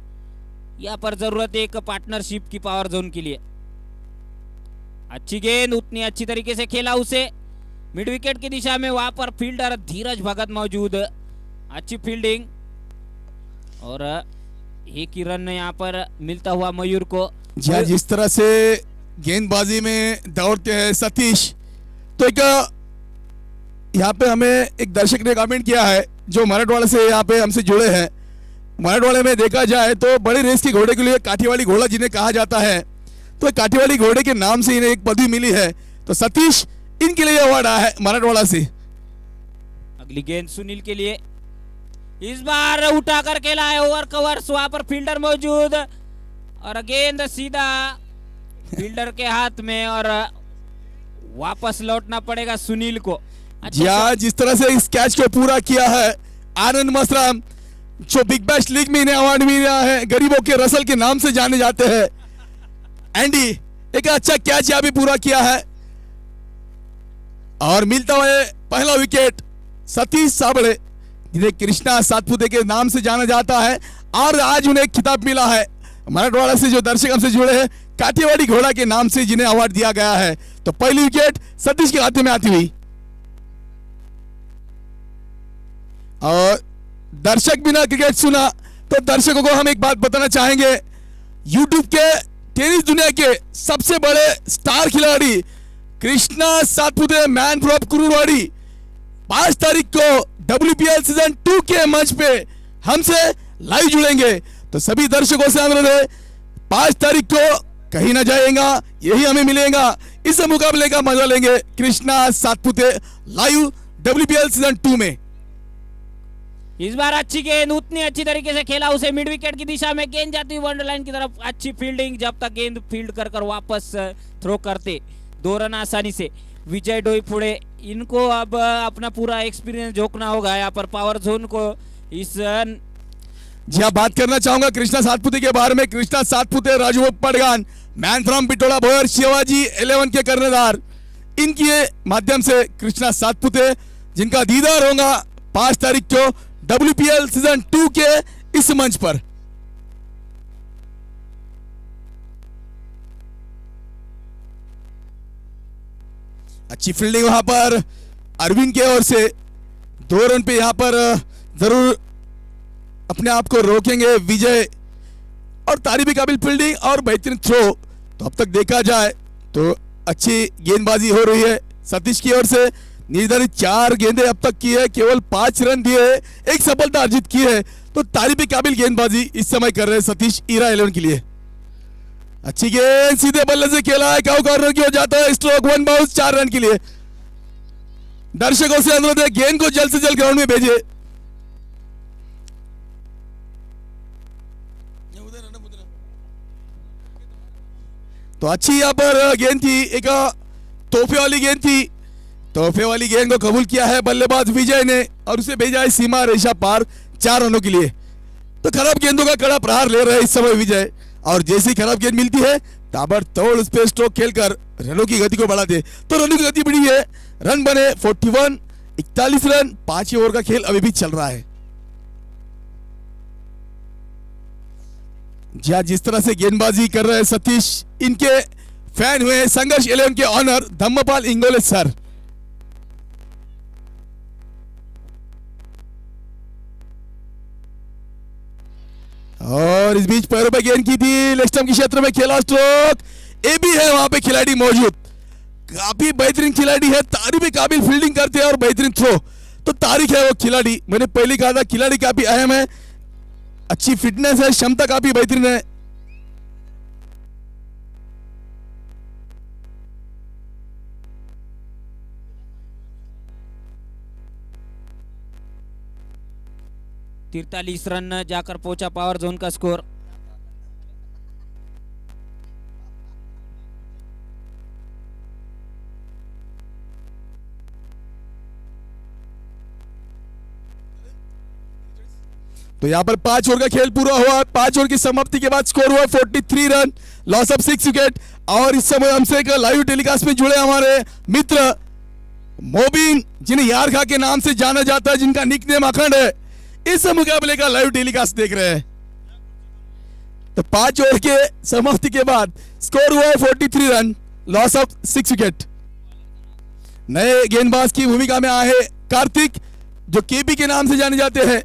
यहाँ पर जरूरत है एक पार्टनरशिप की पावर जोन के लिए। अच्छी गेंद, उतनी अच्छी तरीके से खेला उसे मिड विकेट की दिशा में, वहां पर फील्डर धीरज भगत मौजूद, अच्छी फील्डिंग और एक ही रन यहाँ पर मिलता हुआ मयूर को। जिस तरह से गेंदबाजी में दौड़ते हैं सतीश, तो एक यहाँ पे हमें एक दर्शक ने कमेंट किया है जो मराठवाड़ा से यहाँ पे हमसे जुड़े हैं। मराठवाड़े में देखा जाए तो बड़ी रेस के घोड़े के लिए काठीवाड़ी घोड़ा जिन्हें कहा जाता है, तो काठीवाड़ी घोड़े के नाम से इन्हें एक पदवी मिली है। तो सतीश इनके लिए अवार्ड आया है मराठवाड़ा से। अगली गेंद सुनील के लिए, इस बार उठाकर खेला है ओवर कवर्स, वहां पर फील्डर मौजूद और गेंद सीधा फील्डर के हाथ में और वापस लौटना पड़ेगा सुनील को। जी हाँ, जिस तरह से इस कैच को पूरा किया है आनंद मसराम, जो बिग बैश लीग में इन्हें अवार्ड मिल रहा है, गरीबों के रसल के नाम से जाने जाते हैं। एंडी एक अच्छा कैच यहाँ भी पूरा किया है और मिलता हुआ पहला विकेट सतीश साबळे, जिन्हें कृष्णा सातपुते के नाम से जाना जाता है और आज उन्हें खिताब मिला है मराठवाड़ा से। जो दर्शक हमसे जुड़े हैं, काठीवाड़ी घोड़ा के नाम से जिन्हें अवार्ड दिया गया है। तो पहली विकेट सतीश के हाथ में आती हुई। और दर्शक बिना क्रिकेट सुना तो दर्शकों को हम एक बात बताना चाहेंगे, यूट्यूब के टेनिस दुनिया के सबसे बड़े स्टार खिलाड़ी कृष्णा सातपुते मैन फ्रॉम कुरुवाड़ी 5 तारीख को WPL सीजन 2 के मंच पे हमसे लाइव जुड़ेंगे। तो सभी दर्शकों से अनुरोध है 5 तारीख को कहीं ना जाएगा, यही हमें मिलेगा, इस मुकाबले का मजा लेंगे Krishna Satpute live WPL season 2 में। इस बार अच्छी गेंद, उतनी अच्छी तरीके से खेला उसे मिड विकेट की दिशा में, गेंद जाती हुई वनडरलाइन की तरफ, अच्छी फील्डिंग, जब तक गेंद फील्ड कर कर वापस थ्रो करते 2 रन आसानी से। विजय डोईफुड़े, इनको अब अपना पूरा एक्सपीरियंस झोंकना होगा यहाँ पर पावर जोन को। इस जी हाँ, बात करना चाहूंगा कृष्णा सातपुते के बारे में। कृष्णा सातपुते, राजू पडगान, मैन फ्रॉम पिटोड़ा भोयर, शिवाजी 11 के कर्णधार, इनके माध्यम से कृष्णा सातपुते जिनका दीदार होगा 5 तारीख को WPL सीजन 2 के इस मंच पर। अच्छी फील्डिंग वहां पर अरविंद के ओर से, 2 रन पे यहां पर जरूर अपने आप को रोकेंगे विजय, और तारीफ काबिल फील्डिंग और बेहतरीन थ्रो। तो अब तक देखा जाए तो अच्छी गेंदबाजी हो रही है सतीश की ओर से। निर्धारित 4 गेंदें अब तक की है, केवल 5 रन दिए, एक सफलता अर्जित की है। तो तारीफ काबिल गेंदबाजी इस समय कर रहे हैं सतीश ईरा 11 के लिए। अच्छी गेंद सीधे बल्ले से खेला है, काउ कॉर्नर की ओर जाता है, स्ट्रोक 1 बाउंस 4 रन के लिए। दर्शकों से अनुरोध है गेंद को जल्द से जल्द ग्राउंड में भेजिए। तो अच्छी यहां पर गेंद थी, एक तोहफे वाली गेंद थी। तोहफे वाली गेंद को कबूल किया है बल्लेबाज विजय ने और उसे भेजा है सीमा रेखा पार 4 रनों के लिए। तो खराब गेंदों का कड़ा प्रहार ले रहे हैं इस समय विजय, और जैसे ही खराब गेंद मिलती है ताबड़तोड़ उस पे स्ट्रोक खेलकर रनों की गति को बढ़ाते। तो रनों की गति बढ़ी है, रन बने 41, 41 रन। 5 ओवर का खेल अभी भी चल रहा है। जी जिस तरह से गेंदबाजी कर रहे हैं सतीश, इनके फैन हुए हैं संघर्ष 11 के ऑनर धम्मपाल इंगोले सर। और इस बीच पैरों पे गेंद की थी, लेग स्टंप के क्षेत्र में खेला स्ट्रोक, ए भी है वहां पे खिलाड़ी मौजूद। काफी बेहतरीन खिलाड़ी है, तारीफ काबिल फील्डिंग करते हैं और बेहतरीन थ्रो। तो तारीख है वो खिलाड़ी, मैंने पहले कहा था खिलाड़ी काफी अहम है, अच्छी फिटनेस है, क्षमता काफी बेहतरीन है। तिरतालीस रन जाकर पहुंचा पावर जोन का स्कोर। तो यहां पर 5 ओवर का खेल पूरा हुआ। 5 ओवर की समाप्ति के बाद स्कोर हुआ 43 रन, लॉस ऑफ 6 विकेट। और इस समय हमसे एक लाइव टेलीकास्ट में जुड़े हमारे मित्र मोबिन, जिन्हें यार खा के नाम से जाना जाता है, जिनका निकनेम अखंड है, इस मुकाबले का लाइव टेलीकास्ट देख रहे हैं। तो 5 ओवर के समाप्ति के बाद स्कोर हुआ है 43 रन, लॉस ऑफ 6 विकेट। नए गेंदबाज की भूमिका में आए हैं कार्तिक, जो केपी के नाम से जाने जाते हैं,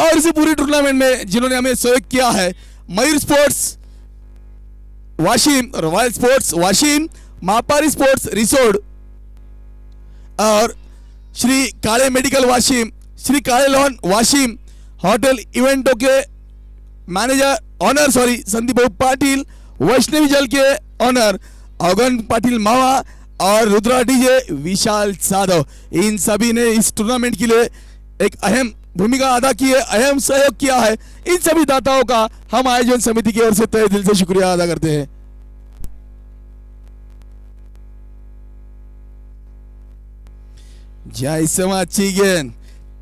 और इस पूरी टूर्नामेंट में जिन्होंने हमें सहयोग किया है Mayur sports Washim, royal sports Washim, Mapari sports resort और श्री काले मेडिकल वाशिम, श्री काले लॉन वाशिम, होटल इवेंटों के मैनेजर ऑनर संदीप पाटिल, वैष्णवी जल के ऑनर अवगन पाटिल मावा और रुद्रा डीजे विशाल साधव। इन सभी ने इस टूर्नामेंट के लिए एक अहम भूमिका अदा की है, अहम सहयोग किया है। इन सभी दाताओं का हम आयोजन समिति की ओर से तहे दिल से शुक्रिया अदा करते हैं। जय इस समय अच्छी गेंद,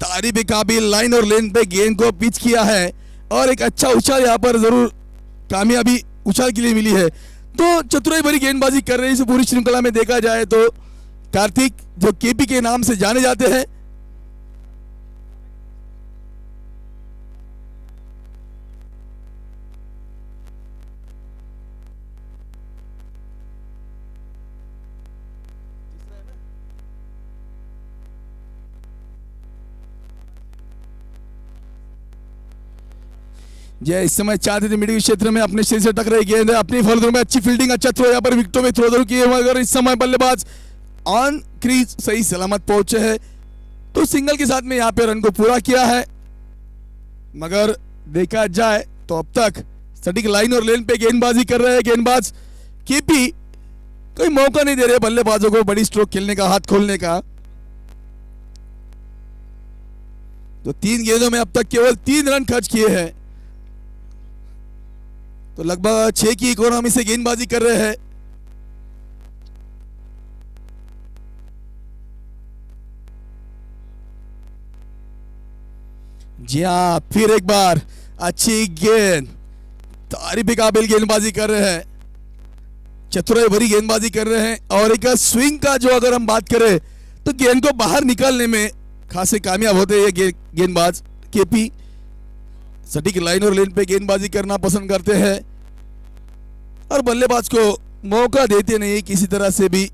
तारीफ काबिल लाइन और लेन पे गेंद को पिच किया है, और एक अच्छा उछाल यहाँ पर जरूर कामयाबी उछाल के लिए मिली है। तो चतुराई भरी गेंदबाजी कर रही है पूरी श्रृंखला में देखा जाए तो कार्तिक, जो केपी के नाम से जाने जाते हैं। जय इस समय चाहते थे मिडिल क्षेत्र में अपने शरीर से टकराई गेंद है, अपनी फॉलो में अच्छी फील्डिंग, अच्छा थ्रो, यहाँ पर विकेटों में थ्रो जरूर किए, मगर इस समय बल्लेबाज ऑन क्रीज सही सलामत पहुंचे हैं। तो सिंगल के साथ में यहाँ पे रन को पूरा किया है, मगर देखा जाए तो अब तक सटीक लाइन और लेन पे गेंदबाजी कर रहे हैं गेंदबाज केपी, कोई मौका नहीं दे रहे बल्लेबाजों को बड़ी स्ट्रोक खेलने का, हाथ खोलने का। तो 3 गेंदों में अब तक केवल 3 रन खर्च किए हैं, तो लगभग 6 की इकोनॉमी से गेंदबाजी कर रहे हैं। जी हाँ, फिर एक बार अच्छी गेंद, तारीफ के काबिल गेंदबाजी कर रहे हैं, चतुराई भरी गेंदबाजी कर रहे हैं। और एक स्विंग का जो अगर हम बात करें तो गेंद को बाहर निकालने में खासे कामयाब होते हैं ये गेंदबाज। केपी सटीक लाइन और लेन पे गेंदबाजी करना पसंद करते हैं और बल्लेबाज को मौका देते नहीं किसी तरह से भी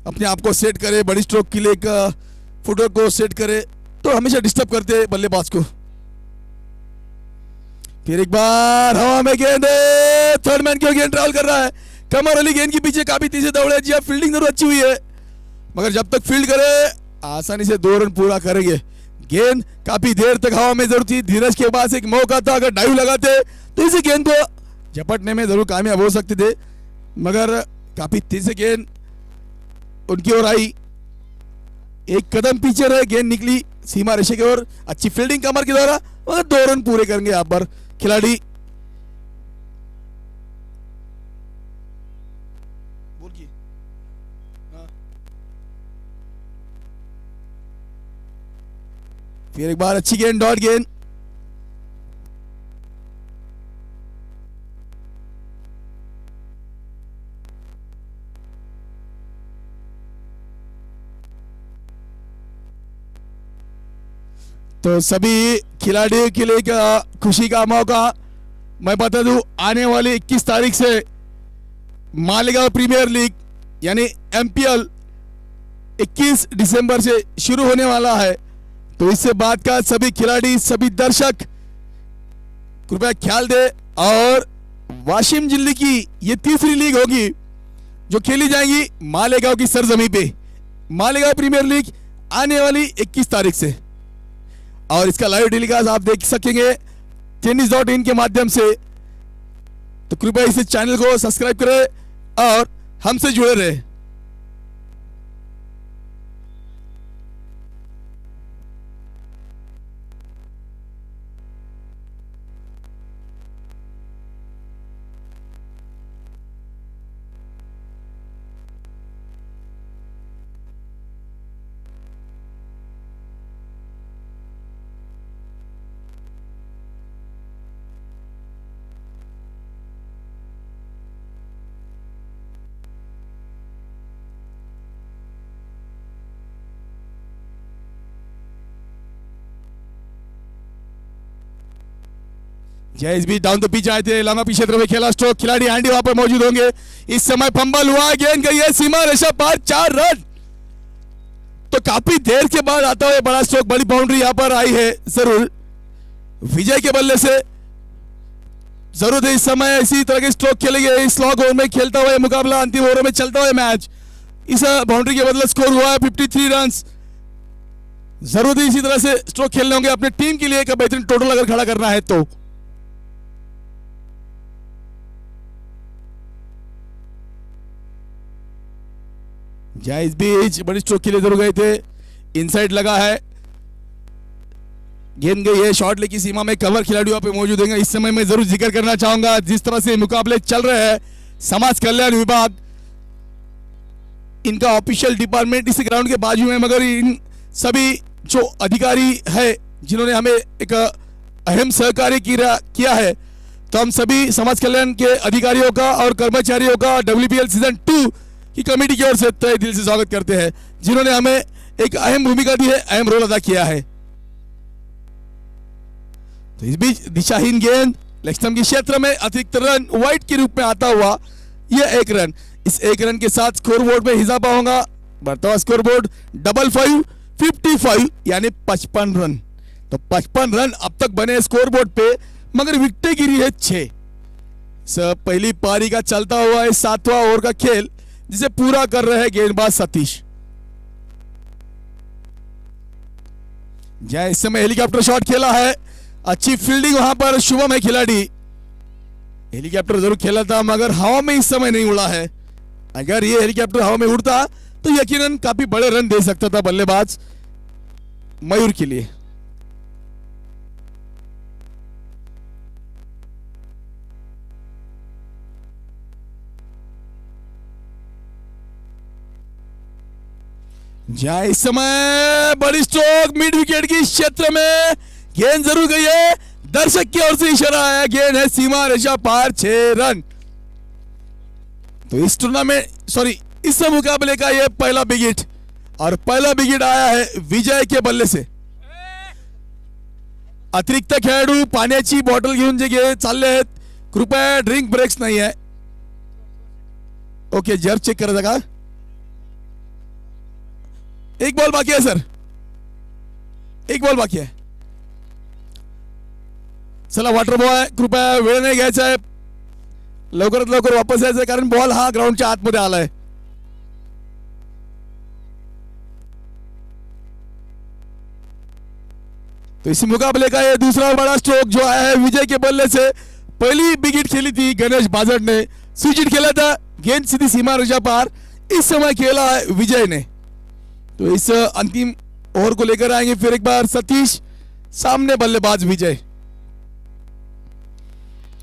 अपने आप को सेट करे, बड़ी स्ट्रोक के लिए एक फुटवर्क को सेट करे, तो हमेशा डिस्टर्ब करते हैं बल्लेबाज को। फिर एक बार हवा में गेंद, थर्ड मैन की गेंद ट्रैवल कर रहा है, कमर अली गेंद के पीछे काफी तेजी से दौड़े। जी फील्डिंग जरूर अच्छी हुई है, मगर जब तक फील्ड करे आसानी से 2 रन पूरा करेंगे। गेंद काफी देर तक हवा में जरूर थी, धीरज के पास एक मौका था, अगर डाइव लगाते तो इसी गेंद को झपटने में जरूर कामयाब हो सकते थे, मगर काफी तेज से गेंद उनकी ओर आई, एक कदम पीछे रहे, गेंद निकली सीमा रेशे की ओर। अच्छी फील्डिंग कमर के द्वारा, मगर 2 रन पूरे करेंगे यहाँ पर खिलाड़ी। फिर एक बार अच्छी गेंद, डॉट गेंद, तो सभी खिलाड़ियों के लिए एक खुशी का मौका। मैं बता दूं आने वाली 21 तारीख से मालेगांव प्रीमियर लीग यानी एमपीएल 21 दिसंबर से शुरू होने वाला है, तो इससे बाद का सभी खिलाड़ी, सभी दर्शक कृपया ख्याल दे। और वाशिम जिले की ये तीसरी लीग होगी जो खेली जाएगी मालेगांव की सरजमी पे, मालेगांव प्रीमियर लीग आने वाली 21 तारीख से, और इसका लाइव टेलीकास्ट आप देख सकेंगे tennis.in के माध्यम से। तो कृपया इस चैनल को सब्सक्राइब करें और हमसे जुड़े रहे। जय भी डाउन द पिच आए थे, लंबा पिच क्षेत्र में खेला स्ट्रोक, खिलाड़ी हैंडी वहां पर मौजूद होंगे। इस समय फंबल हुआ, गेंद गई है सीमा रेखा पार, 4 रन। तो काफी देर के बाद आता हुआ बड़ा स्ट्रोक, बड़ी बाउंड्री यहां पर आई है जरूर विजय के बल्ले से। जरूर इस समय इसी तरह के स्ट्रोक खेलेंगे, इस लॉन्ग ओवर में खेलता हुआ मुकाबला, अंतिम ओवर में चलता हुआ मैच। इस बाउंड्री के बदले स्कोर हुआ है 53 रन। जरूर इसी तरह से स्ट्रोक खेलने होंगे अपने टीम के लिए, एक बेहतरीन टोटल अगर खड़ा करना है तो। इस बीच बड़ी स्ट्रोक के लिए जरूर गए थे, इनसाइड लगा है, गेंद गई है शॉर्ट लेग की सीमा में, कवर खिलाड़ी वहां पे मौजूद होंगे। इस समय मैं जरूर जिक्र करना चाहूंगा जिस तरह से मुकाबले चल रहे हैं, समाज कल्याण विभाग इनका ऑफिशियल डिपार्टमेंट इस ग्राउंड के बाजू में, मगर इन सभी जो अधिकारी है जिन्होंने हमें एक अहम सहकार्य किया है, तो हम सभी समाज कल्याण के अधिकारियों का और कर्मचारियों का WPL सीजन 2 की कमेटी की ओर से तहे दिल से स्वागत करते हैं, जिन्होंने हमें एक अहम भूमिका दी है, अहम रोल अदा किया है। तो इस बीच दिशाहीन गेंद लेग स्टंप के क्षेत्र में अतिरिक्त रन वाइड के रूप में आता हुआ यह 1 रन। इस 1 रन के साथ स्कोरबोर्ड में इजाफा होगा, बढ़ता हुआ स्कोरबोर्ड 55 यानी 55 रन। तो 55 रन अब तक बने स्कोरबोर्ड पे, मगर विकेटें गिरी है 6। पहली पारी का चलता हुआ है 7वां ओवर का खेल, जिसे पूरा कर रहे हैं गेंदबाज सतीश। इस समय हेलीकॉप्टर शॉट खेला है, अच्छी फील्डिंग वहां पर शुभम है खिलाड़ी, हेलीकॉप्टर जरूर खेला था मगर हवा में इस समय नहीं उड़ा है। अगर ये हेलीकॉप्टर हवा में उड़ता तो यकीनन काफी बड़े रन दे सकता था बल्लेबाज मयूर के लिए। जहां इस समय बड़ी स्ट्रोक मिड विकेट की क्षेत्र में गेंद जरूर गई है, दर्शक की ओर से इशारा आया, गेंद है सीमा रेखा पार, 6 रन। तो इस टूर्नामेंट इस मुकाबले का यह पहला विकेट, और पहला विकेट आया है विजय के बल्ले से। अतिरिक्त खेळाडू पाण्याची बॉटल घेऊन जे चालले आहेत, कृपया ड्रिंक ब्रेक्स नाही आहे। ओके, जर चेक करायचा का? एक बॉल बाकी आहे सर, एक बॉल बाकी आहे। चला वॉटर बॉय, कृपया वेळ नाही घ्यायचा आहे, लवकरात लवकर वापस यायचं, कारण बॉल हा ग्राउंडच्या आतमध्ये आलाय। तो इस मुकाबले का ये दूसरा बड़ा स्ट्रोक जो आया है विजय के बल्ले से। पहली विकेट खेली थी गणेश बाजट ने, स्विच हिट खेला था, गेंद सीधी सीमा रेखा पार। इस समय खेला है विजय ने। तो इस अंतिम ओवर को लेकर आएंगे फिर एक बार सतीश, सामने बल्लेबाज विजय,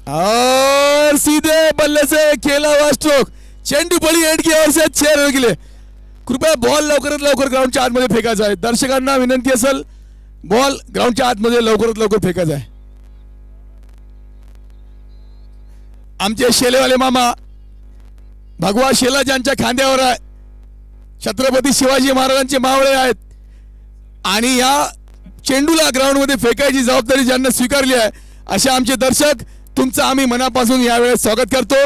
और सीधे बल्ले से खेला हुआ स्ट्रोक, चेंडू बड़ी एंड की ओर से 6 रन के लिए। कृपया बॉल लवकरात लवकर ग्राउंडच्या आतमध्ये फेका जाए, दर्शकांना विनंती असेल बॉल ग्राउंडच्या आतमध्ये लवकरात लवकर फेका जाए। आमचे शेलेवाले मामा भगवा शेला ज्यांच्या खांद्यावर आहे, छत्रपती शिवाजी महाराजांचे मावळे आहेत, आणि या चेंडूला ग्राउंड मध्ये फेकायची जबाबदारी ज्यांना स्वीकारली आहे अशा आमचे दर्शक, तुमचं आम्ही मनापासून यावेळेस स्वागत करतो,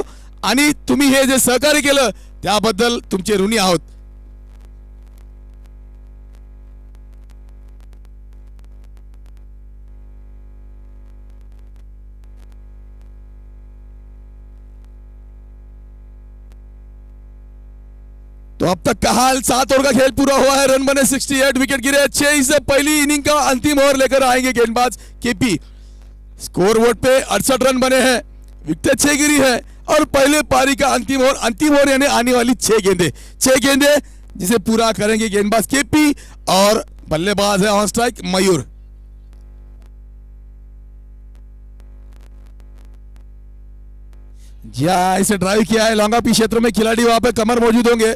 आणि तुम्ही हे जे सहकार्य केलं त्याबद्दल तुमचे ऋणी आहोत। तो अब तक का हाल 7 ओवर का खेल पूरा हुआ है, रन बने 68, विकेट गिरे अच्छे। इससे पहली इनिंग का अंतिम ओवर लेकर आएंगे गेंदबाज केपी। स्कोर बोर्ड पे 68 रन बने हैं, विकेट 6 गिरी है, और पहले पारी का अंतिम ओवर यानी आने वाली 6 गेंदे जिसे पूरा करेंगे गेंदबाज केपी, और बल्लेबाज है ऑन स्ट्राइक मयूर। जी हाँ, इसे ड्राइव किया है लॉन्गा पी क्षेत्र में, खिलाड़ी वहां पे कमर मौजूद होंगे।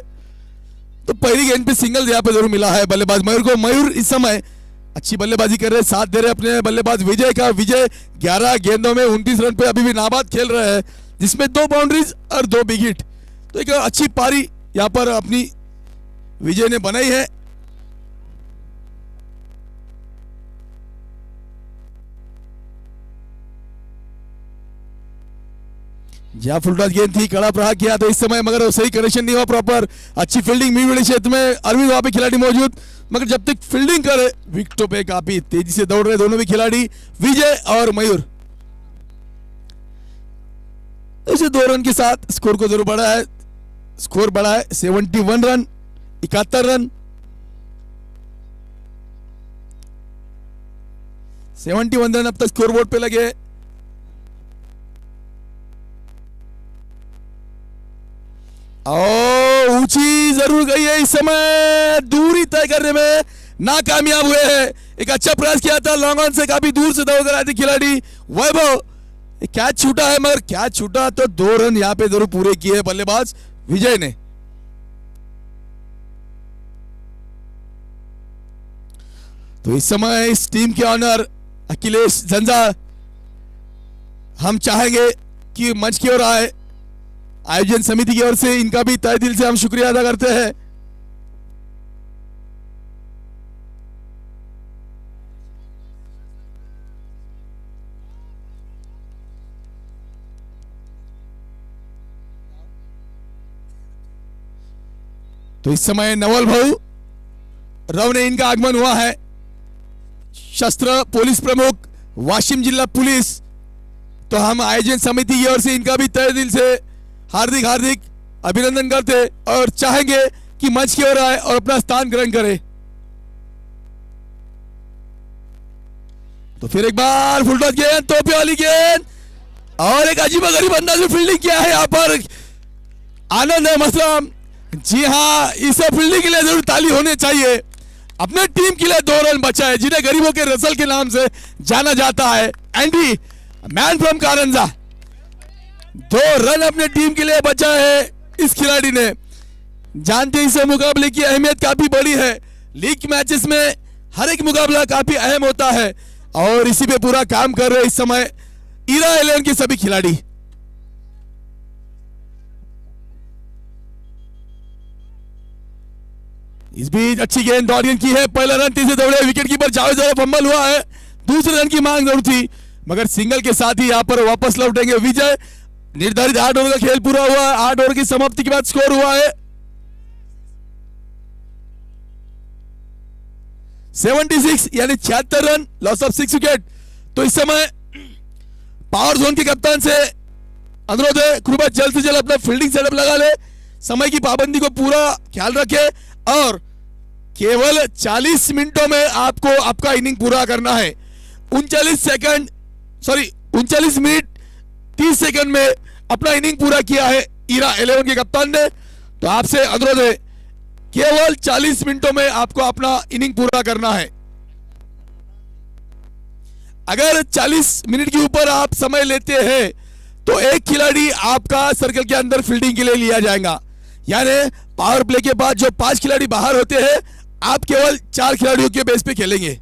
तो पहली गेंद पे सिंगल यहाँ पे जरूर मिला है बल्लेबाज मयूर को। मयूर इस समय अच्छी बल्लेबाजी कर रहे, साथ दे रहे अपने बल्लेबाज विजय का। विजय 11 गेंदों में 29 रन पे अभी भी नाबाद खेल रहे हैं, जिसमें 2 बाउंड्रीज और 2 विकेट। तो एक अच्छी पारी यहाँ पर अपनी विजय ने बनाई है। जहाँ फुलटॉस गेंद थी, कड़ा प्रहार किया तो इस समय, मगर सही कनेक्शन नहीं हुआ प्रॉपर। अच्छी फील्डिंग मीरवेली क्षेत्र में, अरविंद वहां पे खिलाड़ी मौजूद, मगर जब तक फील्डिंग करे विकेटों पे काफी तेजी से दौड़ रहे दोनों भी खिलाड़ी, विजय और मयूर। इसे 2 रन के साथ स्कोर को जरूर बढ़ा है, स्कोर बढ़ा है 71 रन, 71 रन, 71 रन अब तक स्कोर बोर्ड पे लगे। ऊंची जरूर गई है, इस समय दूरी तय करने में नाकामयाब हुए हैं। एक अच्छा प्रयास किया था, लॉन्ग ऑन से काफी दूर से दौड़ कर आए थे खिलाड़ी वैभव, कैच छूटा है, मगर कैच छूटा तो 2 रन यहां पे जरूर पूरे किए बल्लेबाज विजय ने। तो इस समय इस टीम के ऑनर अखिलेश झंझा, हम चाहेंगे कि मंच की ओर आए, आयोजन समिति की ओर से इनका भी तहे दिल से हम शुक्रिया अदा करते हैं। तो इस समय नवल भाऊ राव ने इनका आगमन हुआ है, शस्त्र पुलिस प्रमुख वाशिम जिला पुलिस। तो हम आयोजन समिति की ओर से इनका भी तहे दिल से हार्दिक हार्दिक अभिनंदन करते और चाहेंगे कि मंच की ओर आए और अपना स्थान ग्रहण करे। तो फिर एक बार फुलटॉस गेंद, तोपे वाली गेंद, और एक अजीब गरीब अंदाज में फील्डिंग किया है यहाँ पर आनंद है मसलम। जी हाँ, इस फील्डिंग के लिए जरूर ताली होनी चाहिए। अपने टीम के लिए 2 रन बचाए, जिन्हें गरीबों के रसल के नाम से जाना जाता है। Andy man from Karanja, 2 run अपने टीम के लिए बचाए है इस खिलाड़ी ने। जानते इस मुकाबले की अहमियत काफी बड़ी है, लीग मैचेस में हर एक मुकाबला काफी अहम होता है। और इसी पे पूरा काम कर रहे इस समय ईरा 11 के सभी खिलाड़ी। इस बीच अच्छी गेंद दौड़ियन की है, पहला रन तेजी से दौड़े, विकेट कीपर जावेद जरा फंबल हुआ है, दूसरे रन की मांग जरूर थी मगर सिंगल के साथ ही यहां पर वापस लौटेंगे विजय। निर्धारित 8 ओवर का खेल पूरा हुआ है, 8 ओवर की समाप्ति के बाद स्कोर हुआ है 76 यानी 76 रन, लॉस ऑफ 6 विकेट। तो इस समय पावर जोन के कप्तान से अनुरोध है कृपया जल्द से जल्द अपना फील्डिंग सेटअप लगा ले, समय की पाबंदी को पूरा ख्याल रखे और केवल 40 मिनटों में आपको आपका इनिंग पूरा करना है। 39 मिनट 30 सेकंड में अपना इनिंग पूरा किया है ईरा 11 के कप्तान ने। तो आपसे अनुरोध है केवल 40 मिनटों में आपको अपना इनिंग पूरा करना है। अगर 40 मिनट के ऊपर आप समय लेते हैं तो एक खिलाड़ी आपका सर्कल के अंदर फील्डिंग के लिए लिया जाएगा, यानी पावर प्ले के बाद जो 5 खिलाड़ी बाहर होते हैं आप केवल 4 खिलाड़ियों के बेस पे खेलेंगे।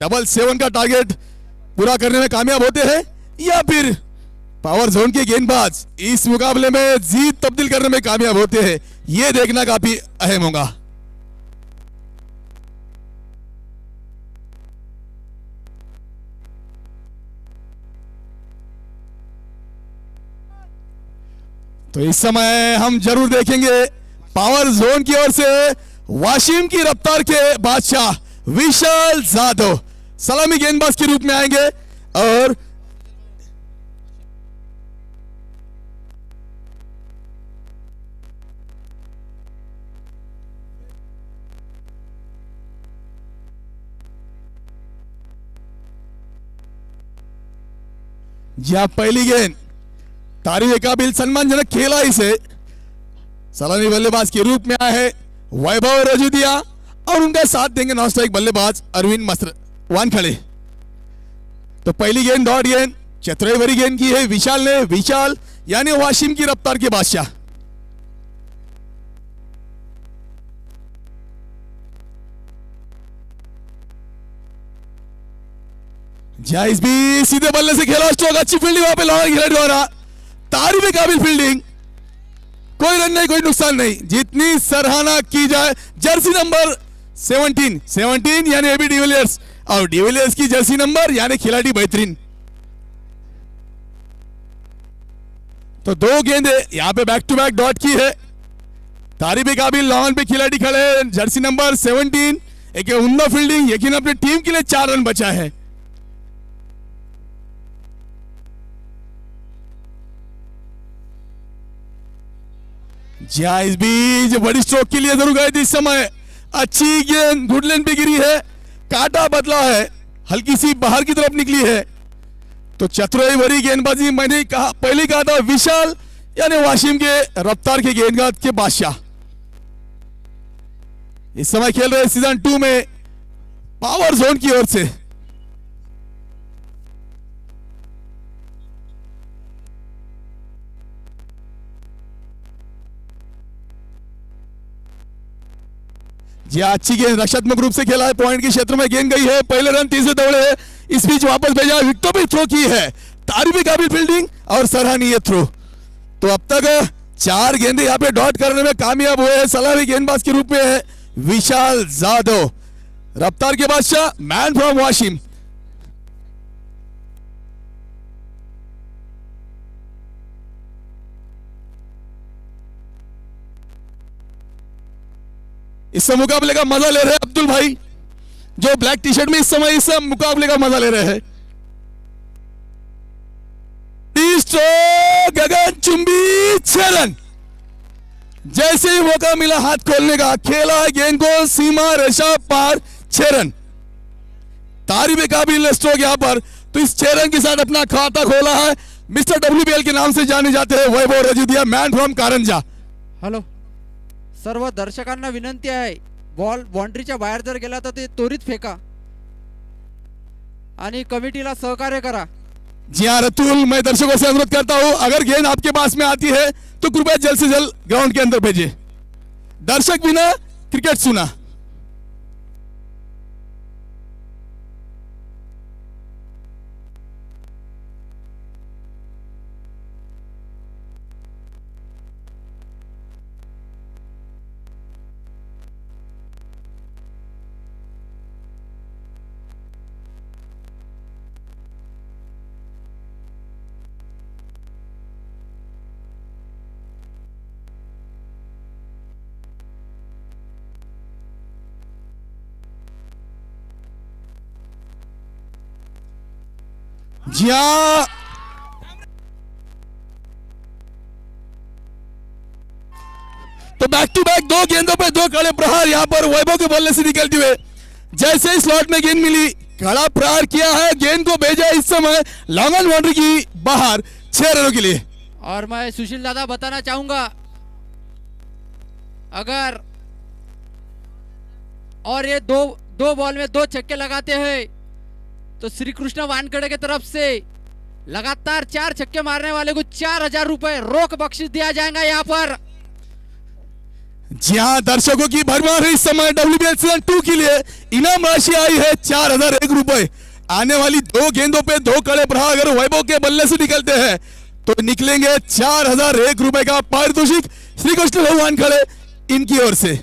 डबल 7 का टारगेट पूरा करने में कामयाब होते हैं या फिर पावर जोन के गेंदबाज इस मुकाबले में जीत तब्दील करने में कामयाब होते हैं, यह देखना काफी अहम होगा। तो इस समय हम जरूर देखेंगे पावर जोन की ओर से वाशिम की रफ्तार के बादशाह विशाल जाधव सलामी गेंदबाज के रूप में आएंगे और जहां पहली गेंद तारीफ काबिल सम्मानजनक खेला इसे सलामी बल्लेबाज के रूप में आए हैं वैभव रजूदिया और उनका साथ देंगे नॉन स्ट्राइक बल्लेबाज अरविंद मस्त्र वानखड़े। तो पहली गेंद डॉट गेंद चतुराई भरी गेंद की है विशाल ने, विशाल यानी वाशिम की रफ्तार के बादशाह। जायज भी सीधे बल्ले से खेला स्ट्रोक, अच्छी फील्डिंग वहां पे लॉन्ग खिलाड़ी द्वारा, तारीफ काबिल फील्डिंग, कोई रन नहीं कोई नुकसान नहीं, जितनी सराहना की जाए। जर्सी नंबर 17 यानी एबी डिविलियर्स और डिविलियर्स की जर्सी नंबर यानी खिलाड़ी बेहतरीन। तो दो गेंदे यहां पे बैक टू बैक डॉट की है, तारीफ काबिल लॉन पे खिलाड़ी खड़े हैं जर्सी नंबर 17, एक उम्दा फील्डिंग, यकीन अपनी टीम के लिए 4 रन बचा है। जायज बीज बड़ी स्ट्रोक के लिए जरूर गए थे इस समय, अच्छी गेंद गुड लेन पे गिरी है, काटा बदला है, हल्की सी बाहर की तरफ निकली है। तो चतुराई भरी गेंदबाजी मैंने कहा पहले कहा था विशाल यानी वाशिम के रफ्तार के गेंदबाज के बादशाह। इस समय खेल रहे सीजन 2 में पावर जोन की ओर से। जी अच्छी गेंद रक्षात्मक रूप से खेला है, पॉइंट के क्षेत्र में गेंद गई है, पहले रन तीसरे दौड़े है, इस बीच वापस भेजा, विकेटों पे थ्रो की है, तारीफ काबिल फील्डिंग और सराहनीय थ्रो। तो अब तक 4 गेंदे यहां पे डॉट करने में कामयाब हुए हैं सलामी गेंदबाज के रूप में है विशाल जाधव, रफ्तार के बादशाह, मैन फ्रॉम वाशिम। इस मुकाबले का मजा ले रहे हैं अब्दुल भाई, जो ब्लैक टी शर्ट में इस समय इस मुकाबले का मजा ले रहे हैं। गगन चुंबी 6 रन, जैसे ही मौका मिला हाथ खोलने का, खेला गेंद को सीमा रेशा पार, 6 रन। तारीफ काबिल स्ट्रोक यहां पर, तो इस 6 रन के साथ अपना खाता खोला है मिस्टर WPL के नाम से जाने जाते हैं वैभव रजूदिया, मैन फ्रॉम कारंजा। हॅलो, सर्व दर्शकांना विनंती आहे, बॉल बाउंड्रीच्या बाहेर जर गेला तर ते त्वरित फेका आणि कमिटीला सहकार्य करा। जी हाँ रतुल, मैं दर्शकों से अनुरोध करता हूं अगर गेंद आपके पास में आती है तो कृपया जल्द से जल्द ग्राउंड के अंदर भेजिए। दर्शक बिना क्रिकेट सुना। जी हाँ, तो बैक टू बैक 2 गेंदों पे 2 कड़े प्रहार यहां पर वैभव के बल्ले से निकलते हुए, जैसे ही स्लॉट में गेंद मिली कड़ा प्रहार किया है, गेंद को भेजा इस समय लॉन्ग ऑन बाउंड्री की बाहर 6 रनों के लिए। और मैं सुशील दादा बताना चाहूंगा, अगर और ये दो बॉल में 2 छक्के लगाते हैं तो श्री कृष्ण वानखेड़े की तरफ से लगातार 4 छक्के मारने वाले को 4000 रुपए रोक बख्शिश दिया जाएगा यहाँ पर। जी हाँ, दर्शकों की भरमार है इस समय WPL सीजन 2 के लिए, इनाम राशि आई है 4001 रुपए। आने वाली 2 गेंदों पे 2 कड़े प्रहार अगर वैभव के बल्ले से निकलते हैं तो निकलेंगे 4001 रुपए का पारितोषिक श्री कृष्ण भगवान खड़े इनकी ओर से।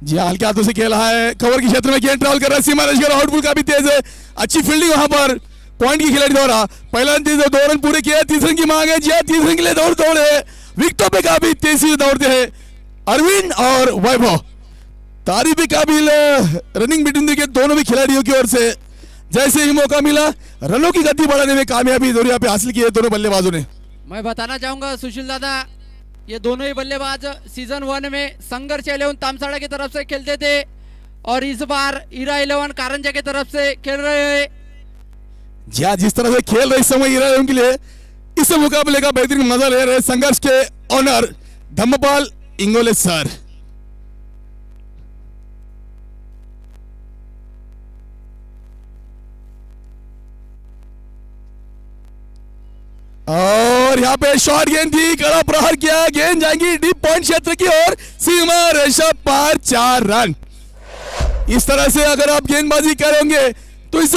जी हाँ, हल्के हाथों से खेल रहा है, कवर के क्षेत्र में गेंद ट्रैवल कर रहा है, सीमा रेश का आउटपुट काफी तेज है, अच्छी फील्डिंग वहां पर पॉइंट की खिलाड़ी द्वारा। पहला 2 रन पूरे किए, तीसरे रन की मांग है। जी हाँ, तीसरे रन के लिए दौड़ है, विकेटों पे काफी तेजी से दौड़ते हैं अरविंद और वैभव। तारीफ भी काबिल रनिंग बिटवीन विकेट दोनों भी खिलाड़ियों की ओर से। जैसे ही मौका मिला रनों की गति बढ़ाने में कामयाबी यहाँ पे हासिल की है दोनों बल्लेबाजों ने। मैं बताना चाहूंगा सुशील दादा, ये दोनों ही बल्लेबाज सीजन 1 में संघर्ष 11 तामसाड़ा की तरफ से खेलते थे और इस बार ईरा 11 कारंजा की तरफ से खेल रहे हैं। जी हाँ, जिस तरह से खेल रहे इस समय ईरा 11 के लिए इस मुकाबले का बेहतरीन मजा ले रहे संघर्ष के ऑनर धम्मपाल इंगोले सर। और यहाँ पे शॉर्ट गेंद थी, कड़ा प्रहार किया, गेंद जाएंगी डीप पॉइंट क्षेत्र की ओर, सीमा रेशा पार, 4 रन। इस तरह से अगर आप गेंदबाजी करेंगे तो इस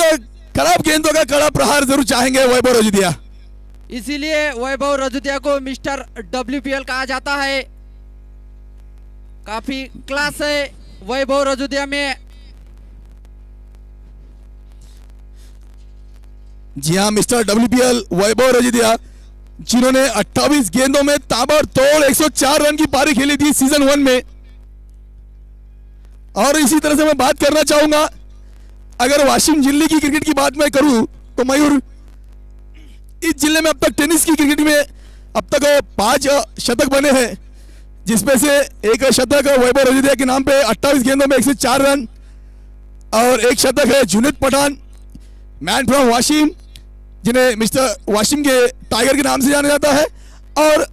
खराब गेंदों का कड़ा प्रहार जरूर चाहेंगे वैभव रजूदिया। इसीलिए वैभव रजूदिया को मिस्टर WPL कहा जाता है। काफी क्लास है वैभव रजूदिया में। जी हाँ, मिस्टर WPL वैभव रजूदिया, जिन्होंने 28 गेंदों में ताबड़तोड़ 104 रन की पारी खेली थी सीजन 1 में। और इसी तरह से मैं बात करना चाहूंगा, अगर वाशिम जिले की क्रिकेट की बात मैं करूं तो मयूर, इस जिले में अब तक टेनिस की क्रिकेट में अब तक 5 शतक बने हैं, जिसमें से एक शतक वैभव रजूदिया के नाम पे 28 गेंदों में 104 रन, और एक शतक है जुनेद पठान, मैन फ्रॉम वाशिम, जिन्हें मिस्टर वाशिम के टाइगर के नाम से जाना जाता है, और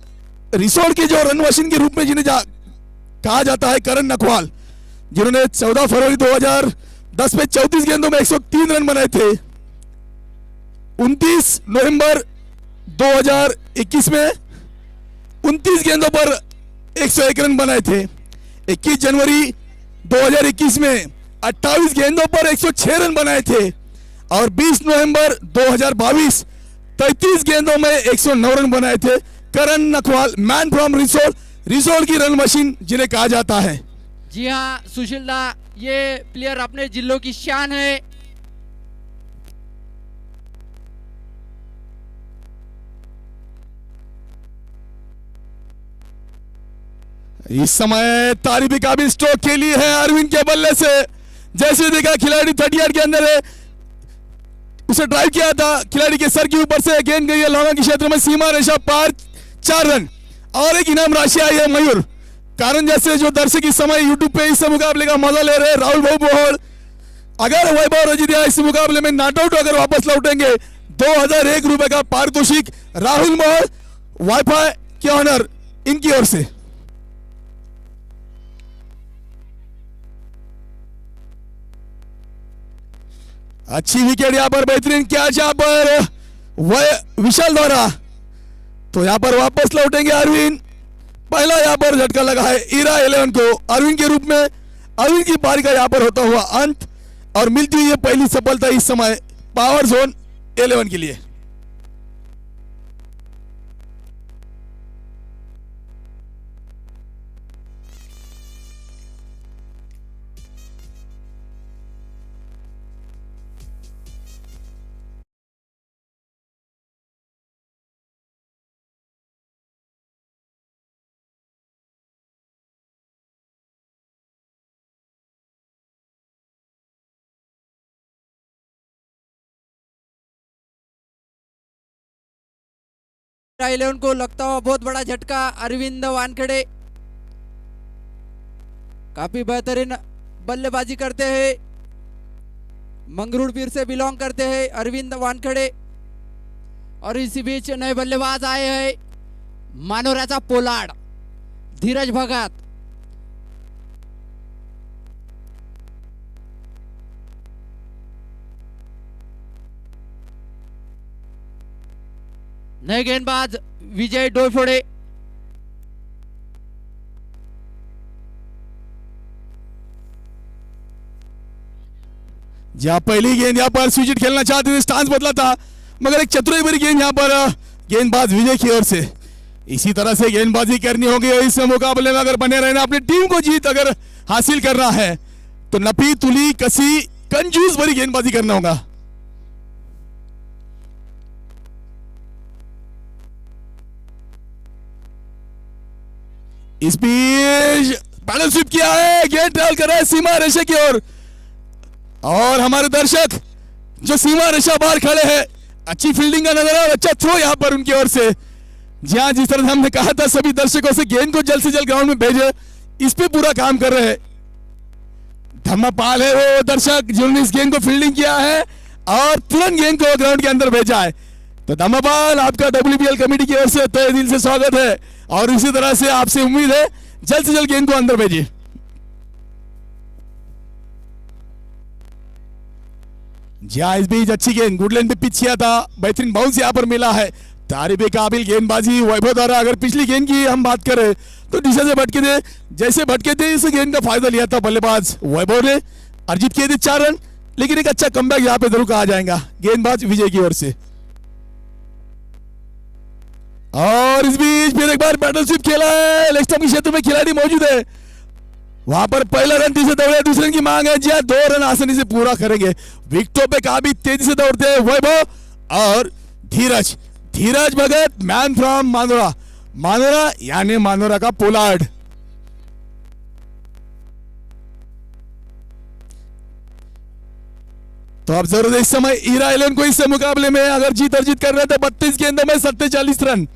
रिसोर्ट के जो रन मशीन के रूप में जिन्हें कहा जाता है करण नकवाल, जिन्होंने 14 फरवरी 2010 में 34 गेंदों में 103 रन बनाए थे। 29 नवंबर 2021 में 29 गेंदों पर 101 रन बनाए थे। 21 जनवरी 2021 में 28 गेंदों पर 106 रन बनाए थे, और 20 नवंबर 2022 33 गेंदों में 109 रन बनाए थे। करण नकवाल, मैन फ्रॉम रिसोल की रन मशीन जिन्हें कहा जाता है। जी हाँ सुशील दा, ये प्लेयर अपने जिलों की शान है। इस समय तारीफी काबिल स्ट्रोक खेली है अरविंद के बल्ले से। जैसे देखा खिलाड़ी 38 के अंदर है, उसे ड्राइव किया था, खिलाड़ी के सर के ऊपर से गेंद गई है लॉन्ग के क्षेत्र में, सीमा रेशा पार, 4 रन। और एक इनाम राशि आई है मयूर कारण, जैसे जो दर्शक इस समय यूट्यूब पे इस मुकाबले का मजा ले रहे हैं, राहुल भाऊ बोहड़, अगर वैभव रजूदिया इस मुकाबले में नॉट आउट अगर वापस लौटेंगे 2001 रुपए का पारितोषिक राहुल मोहड़ वाईफाई के ऑनर इनकी ओर से। अच्छी विकेट यहाँ पर, बेहतरीन कैच यहाँ पर विशाल द्वारा, तो यहाँ पर वापस लौटेंगे अरविंद। पहला यहाँ पर झटका लगा है ईरा 11 को अरविंद के रूप में। अरविंद की पारी का यहाँ पर होता हुआ अंत, और मिलती हुई ये पहली सफलता इस समय पावर जोन 11 के लिए। ईरा 11 को लगता हुआ बहुत बड़ा झटका। अरविंद वानखेड़े काफी बेहतरीन बल्लेबाजी करते हैं, मंगरूड़ पीर से बिलोंग करते हैं अरविंद वानखेड़े। और इसी बीच नए बल्लेबाज आए हैं, मानोऱ्याचा पोलाड धीरज भगत। नए गेंदबाज विजय डोईफोड़े। जहां पहली गेंद यहाँ पर स्विच खेलना चाहते थे, स्टांस बदला था, मगर एक चतुराई भरी गेंद यहाँ पर गेंदबाज विजय की ओर से। इसी तरह से गेंदबाजी करनी होगी और इस मुकाबले में अगर बने रहना, अपनी टीम को जीत अगर हासिल करना है तो नपी तुली कसी कंजूस भरी गेंदबाजी करना होगा। इस बीच पैडल स्विप किया है, गेंद ट्रैवल कर रहा है सीमा रेशा की ओर और हमारे दर्शक जो सीमा रेशा बाहर खड़े हैं, अच्छी फील्डिंग का नजर और अच्छा थ्रो यहां पर उनकी ओर से। जी हाँ, जिस तरह हमने कहा था सभी दर्शकों से गेंद को जल्द से जल्द ग्राउंड में भेजे, इस पे पूरा काम कर रहे हैं। धर्मपाल है वो दर्शक जिन्होंने इस गेंद को फील्डिंग किया है और तुरंत गेंद को ग्राउंड के अंदर भेजा है। तो धर्मपाल, आपका WPL कमेटी की ओर से तहे दिल से स्वागत है और इसी तरह से आपसे उम्मीद है जल्द से जल्द गेंद को अंदर भेजिए। जी हाँ, इस बीच अच्छी गेंद गुडलैंड पे पिच किया था, बेहतरीन बाउंस यहां पर मिला है। तारीफ काबिल गेंदबाजी वैभव द्वारा। अगर पिछली गेंद की हम बात करें तो दिशा से भटके थे, जैसे भटके थे इस गेंद का फायदा लिया था बल्लेबाज वैभव ने, अर्जित किए थे 4 रन, लेकिन एक अच्छा कमबैक यहां पे जरूर कहा जाएगा गेंदबाज विजय की ओर से। और इस बीच फिर एक बार पैडल स्विप खेला है, लेग स्टंप के क्षेत्र में खिलाड़ी मौजूद है, वहां पर पहला रन तीसरे दौड़े, दूसरे रन की मांग है। जी हाँ, 2 रन आसानी से पूरा करेंगे। विकेटों पे काफी तेजी से दौड़ते हैं वैभव और धीरज भगत, मैन फ्रॉम मानोरा, मानोरा यानी मानोरा का पोलार्ड। तो अब जरूर इस समय हीरा 11 को इस मुकाबले में अगर जीत अर्जित कर रहे थे 32 गेंदों में 47 रन।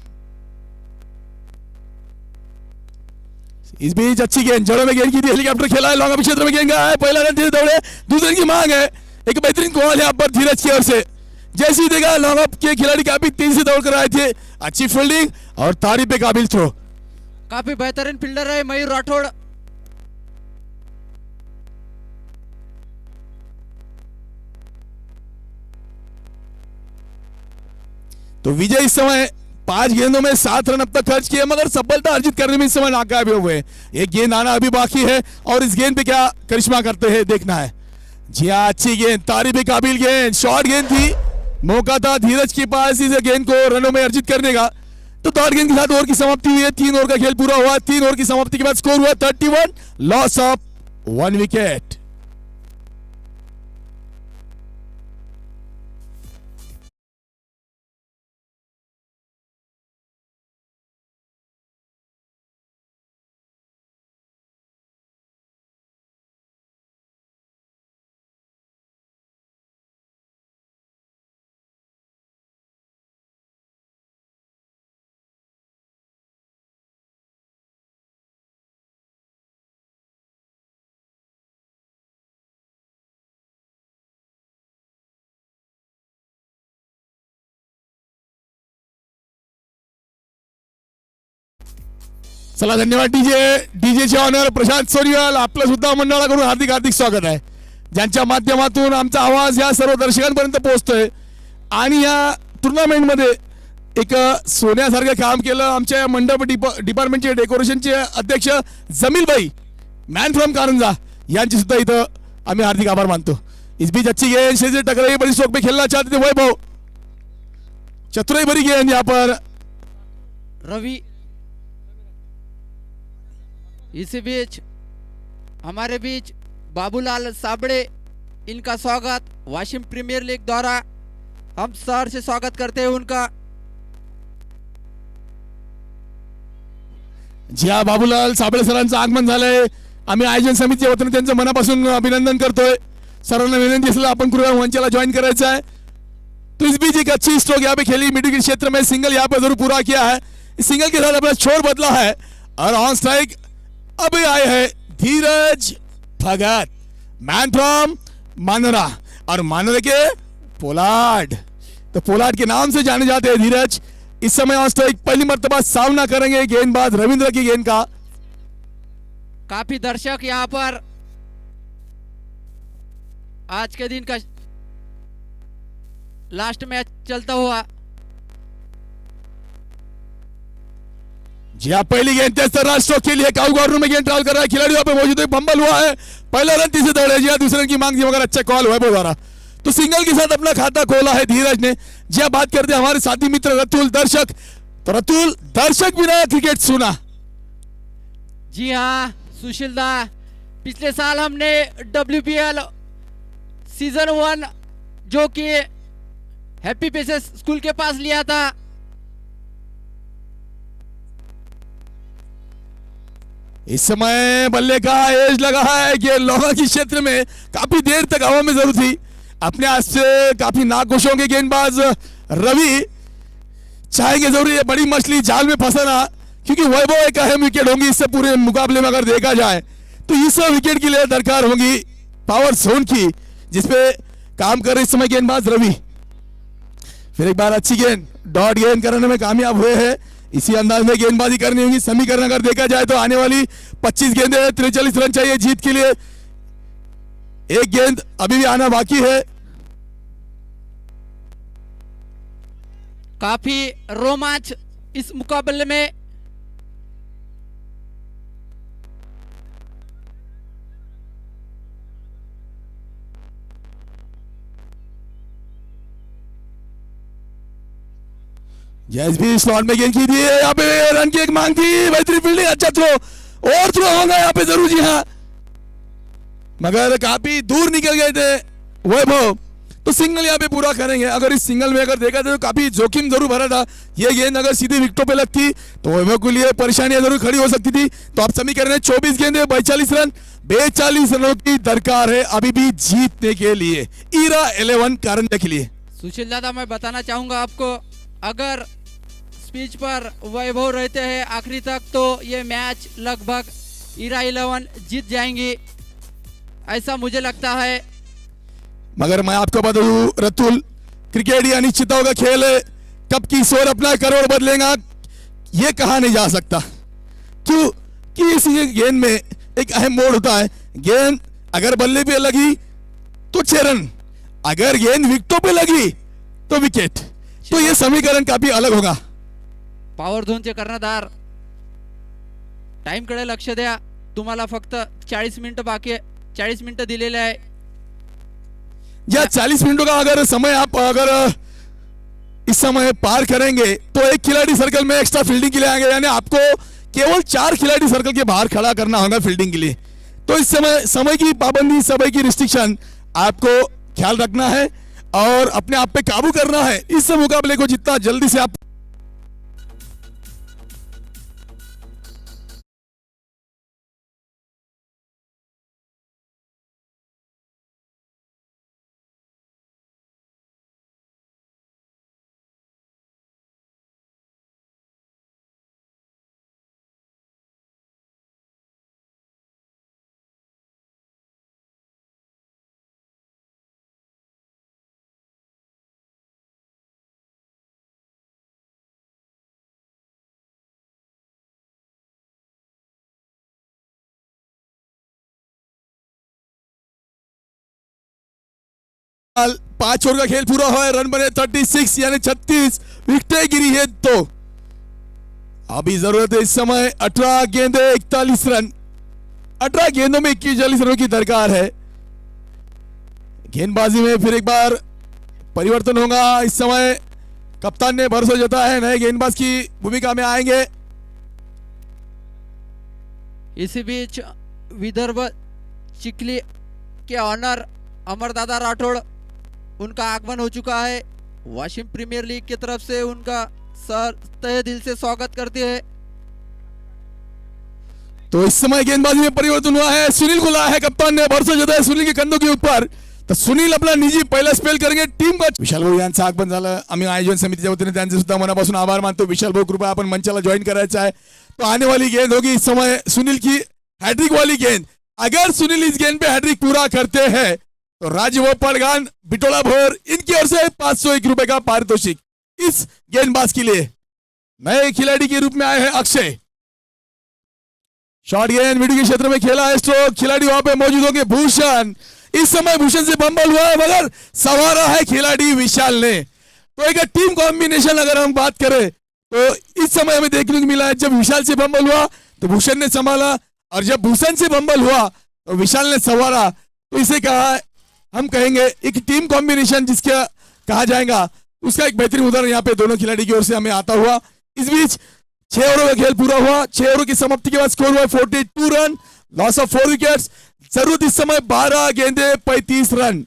इस बीच अच्छी गेंद जड़ों में गेंद की थी, हेलीकॉप्टर खेला है, लॉन्ग ऑफ क्षेत्र में गेंद गया है, पहला रन धीरे दौड़े, दूसरे की मांग है। एक बेहतरीन कॉल यहां पर धीरज की ओर से, जैसे ही देखा लॉन्ग ऑफ के खिलाड़ी काफी तेजी से दौड़ कर आए थे, अच्छी फील्डिंग और तारीफ पे काबिल थ्रो। काफी बेहतरीन फील्डर है मयूर राठौड़। तो विजय इस समय 5 गेंदों में 7 रन अब तक खर्च किए, मगर सफलता अर्जित करने में इस समय नाकामयाब हुए। एक गेंद आना अभी बाकी है और इस गेंद पे क्या करिश्मा करते हैं देखना है। जी हाँ, अच्छी गेंद, तारीफ काबिल गेंद, शॉर्ट गेंद थी, मौका था धीरज के पास इस गेंद को रनों में अर्जित करने का। तो 3 गेंद के साथ ओवर की समाप्ति हुई है, 3 ओवर का खेल पूरा हुआ। 3 ओवर की समाप्ति के बाद स्कोर हुआ 31, लॉस ऑफ 1 विकेट। चला, धन्यवाद डीजेचे ऑनर प्रशांत सोनीवाल, आपलं सुद्धा मंडळाकडून हार्दिक हार्दिक स्वागत आहे, ज्यांच्या माध्यमातून आमचा आवाज या सर्व दर्शकांपर्यंत पोहोचतोय। आणि या टुर्नामेंटमध्ये एक सोन्यासारखं काम केलं आमच्या मंडप डिपार्टमेंटचे डेकोरेशनचे अध्यक्ष जमील भाई, मॅन फ्रॉम कारंजा, यांचे सुद्धा इथं आम्ही हार्दिक आभार मानतो। इस बीच अच्छी गेंद शेजर टकराई, बड़ी स्ट्रोक पे खेलना चाहते थे वैभव, चतुराई भरी गेंद यहाँ पर रवि। इसी बीच हमारे बीच बाबूलाल साबड़े, इनका स्वागत वाशिम प्रीमियर लीग द्वारा हम सर से स्वागत करते हैं उनका। जी हा, बाबूलाल साबळे सरांचं आगमन झालंय, आम्ही आयोजन समितीच्या वतीने त्यांचं मनापासून अभिनंदन करतोय। सरांना विनंती असेल आपण कृपया मंचाला ज्वाइन करायचं है। तो इस बीच एक अच्छी स्ट्रोक यहाँ पे खेली, मिडिल के क्षेत्र में सिंगल यहाँ पे जरूर पूरा किया है, इस सिंगल के साथ अपना छोर बदला है और ऑन स्ट्राइक अभी आए हैं धीरज भगत, मैन फ्रॉम मानोरा, और मानोरा के पोलार्ड, तो पोलार्ड के नाम से जाने जाते हैं धीरज। इस समय ऑन स्ट्राइक पहली मर्तबा सामना करेंगे गेंदबाज रविंद्र की गेंद का। काफी दर्शक यहाँ पर आज के दिन का लास्ट मैच चलता हुआ। जी हाँ, पहली गेंद तेज तर्रार स्ट्रोक के लिए काउ कॉर्नर में गेंद ट्रैवल कर रहा है, खिलाड़ी वहां पे मौजूद है, फंबल हुआ है, पहला रन तीसरे दौड़े। जी हाँ, दूसरे रन की मांग थी मगर अच्छा कॉल हुआ द्वारा, तो सिंगल के साथ अपना खाता खोला है धीरज ने। जी हाँ, बात करते हैं हमारे साथी मित्र रतुल दर्शक, तो रतुल दर्शक बिना क्रिकेट सुना। जी हाँ सुशील दा, पिछले साल हमने WPL सीजन 1 जो कि हैप्पी पेसेस स्कूल के पास लिया था। इस समय बल्ले का एज लगा है कि लोहा की क्षेत्र में काफी देर तक हवा में जरूर थी। अपने हाथ से काफी नाखुश होंगे गेंदबाज रवि, चाहेंगे जरूर ये बड़ी मछली जाल में फंसाना, क्योंकि वैभव एक अहम विकेट होंगी इससे पूरे मुकाबले में अगर देखा जाए तो इस विकेट के लिए दरकार होगी पावर जोन की, जिसपे काम कर रहे इस समय गेंदबाज रवि। फिर एक बार अच्छी गेंद डॉट गेंद करने में कामयाब हुए हैं। इसी अंदाज में गेंदबाजी करनी होगी। समीकरण अगर देखा जाए तो आने वाली 25 गेंदें 43 रन चाहिए जीत के लिए। एक गेंद अभी भी आना बाकी है। काफी रोमांच इस मुकाबले में। जैस भी स्लॉट में गेंद की थी, यहाँ पे रन की एक मांग थी, बेहतरीन फील्डिंग, अच्छा थ्रो और थ्रो होगा यहाँ पे जरूर, जी हाँ, मगर काफी दूर निकल गए थे वैभव, तो सिंगल यहाँ पे पूरा करेंगे। अगर इस सिंगल में अगर देखा तो काफी जोखिम जरूर भरा था। ये गेंद अगर सीधी विकेटों पे लगती तो वैभव के लिए परेशानियां जरूर खड़ी हो सकती थी। तो आप समीकरण 24 गेंदे 42 रन, 42 रनों की दरकार है अभी भी जीतने के लिए ईरा 11 कारंजा के लिए। सुशील दादा, मैं बताना चाहूंगा आपको, अगर स्पीच पर वैभव रहते हैं आखिरी तक तो ये मैच लगभग ईरा 11 जीत जाएंगी, ऐसा मुझे लगता है। मगर मैं आपको बता दूं रतुल, क्रिकेट ये अनिश्चितताओं का खेल है। कब की स्वर अपना करोड़ बदलेगा ये कहा नहीं जा सकता, क्यों कि इस गेंद में एक अहम मोड़ होता है। गेंद अगर बल्ले पे लगी तो 6 रन, अगर गेंद विकेटों पे लगी तो विकेट। तो ये समीकरण काफी अलग होगा। पॉवर झोनचे कर्णधार, टाइमकडे लक्ष द्या, तुम्हाला फक्त 40 मिनिटं बाकी आहे, 40 मिनिटं दिलेले आहे। या 40 मिनटों का अगर समय आप अगर इस समय पार करेंगे तो एक खिलाड़ी सर्कल में एक्स्ट्रा फील्डिंग के लिए आएंगे, यानी आपको केवल 4 खिलाड़ी सर्कल के बाहर खड़ा करना होगा फील्डिंग के लिए। तो इस समय की पाबंदी, समय की रिस्ट्रिक्शन आपको ख्याल रखना है और अपने आप पे काबू करना है। इस मुकाबले को जितना जल्दी से आप फिलहाल 5 ओवर का खेल पूरा हुआ है, रन बने 36 यानी 36, विकेटें गिरी है 2। अभी जरूरत है इस समय 18 गेंदे 41 रन, 18 गेंदों में 41 रनों की दरकार है। गेंदबाजी में फिर एक बार परिवर्तन होगा। इस समय कप्तान ने भरोसा जताया है, नए गेंदबाज की भूमिका में आएंगे। इसी बीच विदर्भ चिखली के ऑनर अमरदादा राठौड़, उनका आगमन हो चुका है। वाशिम प्रीमियर लीग की तरफ से उनका सर तहे दिल से स्वागत करते हैं। तो इस समय गेंदबाजी में परिवर्तन हुआ है, सुनील को लाया है कप्तान ने, भरोसा जताया सुनील के कंधों के ऊपर। तर सुनील आपला निजी पहिला स्पेल करेंगे टीम का। विशाल भाऊ यांचं आगमन झालं, आम्ही आयोजन समितीच्या वतीने त्यांचे सुद्धा मनापासून आभार मानतो। विशाल भाऊ कृपया आपण मंचाला ज्वाइन करायचा है। तो आने वाली गेंद होगी इस समय सुनील की हैट्रिक वाली गेंद। अगर सुनील इस गेंद पे हैट्रिक पूरा करते हैं तो राजीव पड़गान, बिटोला भोर, इनकी ओर से 501 रुपए का पारितोषिक इस गेंदबाज के लिए। नए खिलाड़ी के रूप में आए हैं अक्षय। शॉर्ट गेंद मिड के क्षेत्र में खेला है, स्ट्रोक, खिलाड़ी वहां पे मौजूद होंगे भूषण। इस समय भूषण से बम्बल हुआ है मगर संवारा है खिलाड़ी विशाल ने। तो एक टीम कॉम्बिनेशन अगर हम बात करें तो इस समय हमें देखने को मिला है, जब विशाल से बम्बल हुआ तो भूषण ने संभाला और जब भूषण से बम्बल हुआ तो विशाल ने संवारा। तो इसे कहा, हम कहेंगे एक टीम कॉम्बिनेशन जिसका कहा जाएगा, उसका एक बेहतरीन उदाहरण यहाँ पे दोनों खिलाड़ी की ओर से हमें आता हुआ। इस बीच 6 ओवरों का खेल पूरा हुआ। 6 ओवरों की समाप्ति के बाद स्कोर हुआ 42 रन, लॉस ऑफ 4 विकेट्स। जरूरत इस समय 12 गेंदे 35 रन।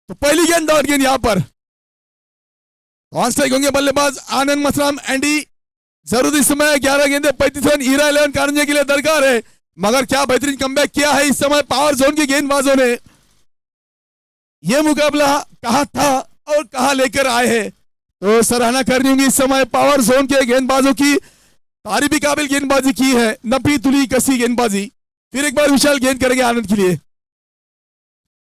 तो पहली गेंद डॉट गेंद यहां पर ऑन स्ट्राइक होंगे बल्लेबाज आनंद मसराम एंडी। जरूर इस समय 11 गेंदे 35 रन ईरा 11 करने के लिए दरकार है, मगर क्या बेहतरीन कमबैक किया है इस समय पावर जोन के गेंदबाजों ने। यह मुकाबला कहां था और कहां लेकर आए हैं, तो सराहना करनी होगी इस समय पावर जोन के गेंदबाजों की। तारीफी काबिल गेंदबाजी की है, नपी तुली कसी गेंदबाजी। फिर एक बार विशाल गेंद करेंगे आनंद के लिए।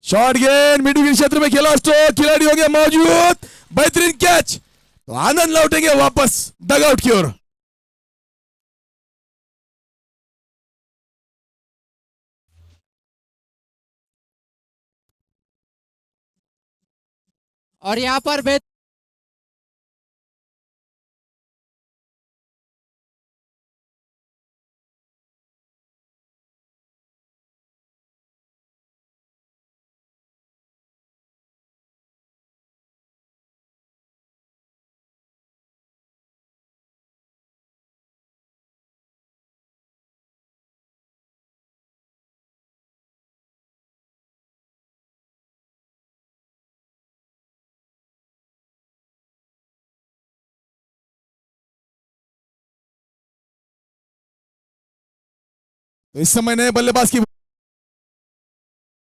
शॉर्ट गेंद मिड विकेट क्षेत्र में खेला, स्ट्रोक खिलाड़ी हो गया मौजूद, बेहतरीन कैच। तो आनंद लौटेंगे वापस डगआउट की ओर। और यहाँ पर तो इस समय नए बल्लेबाज की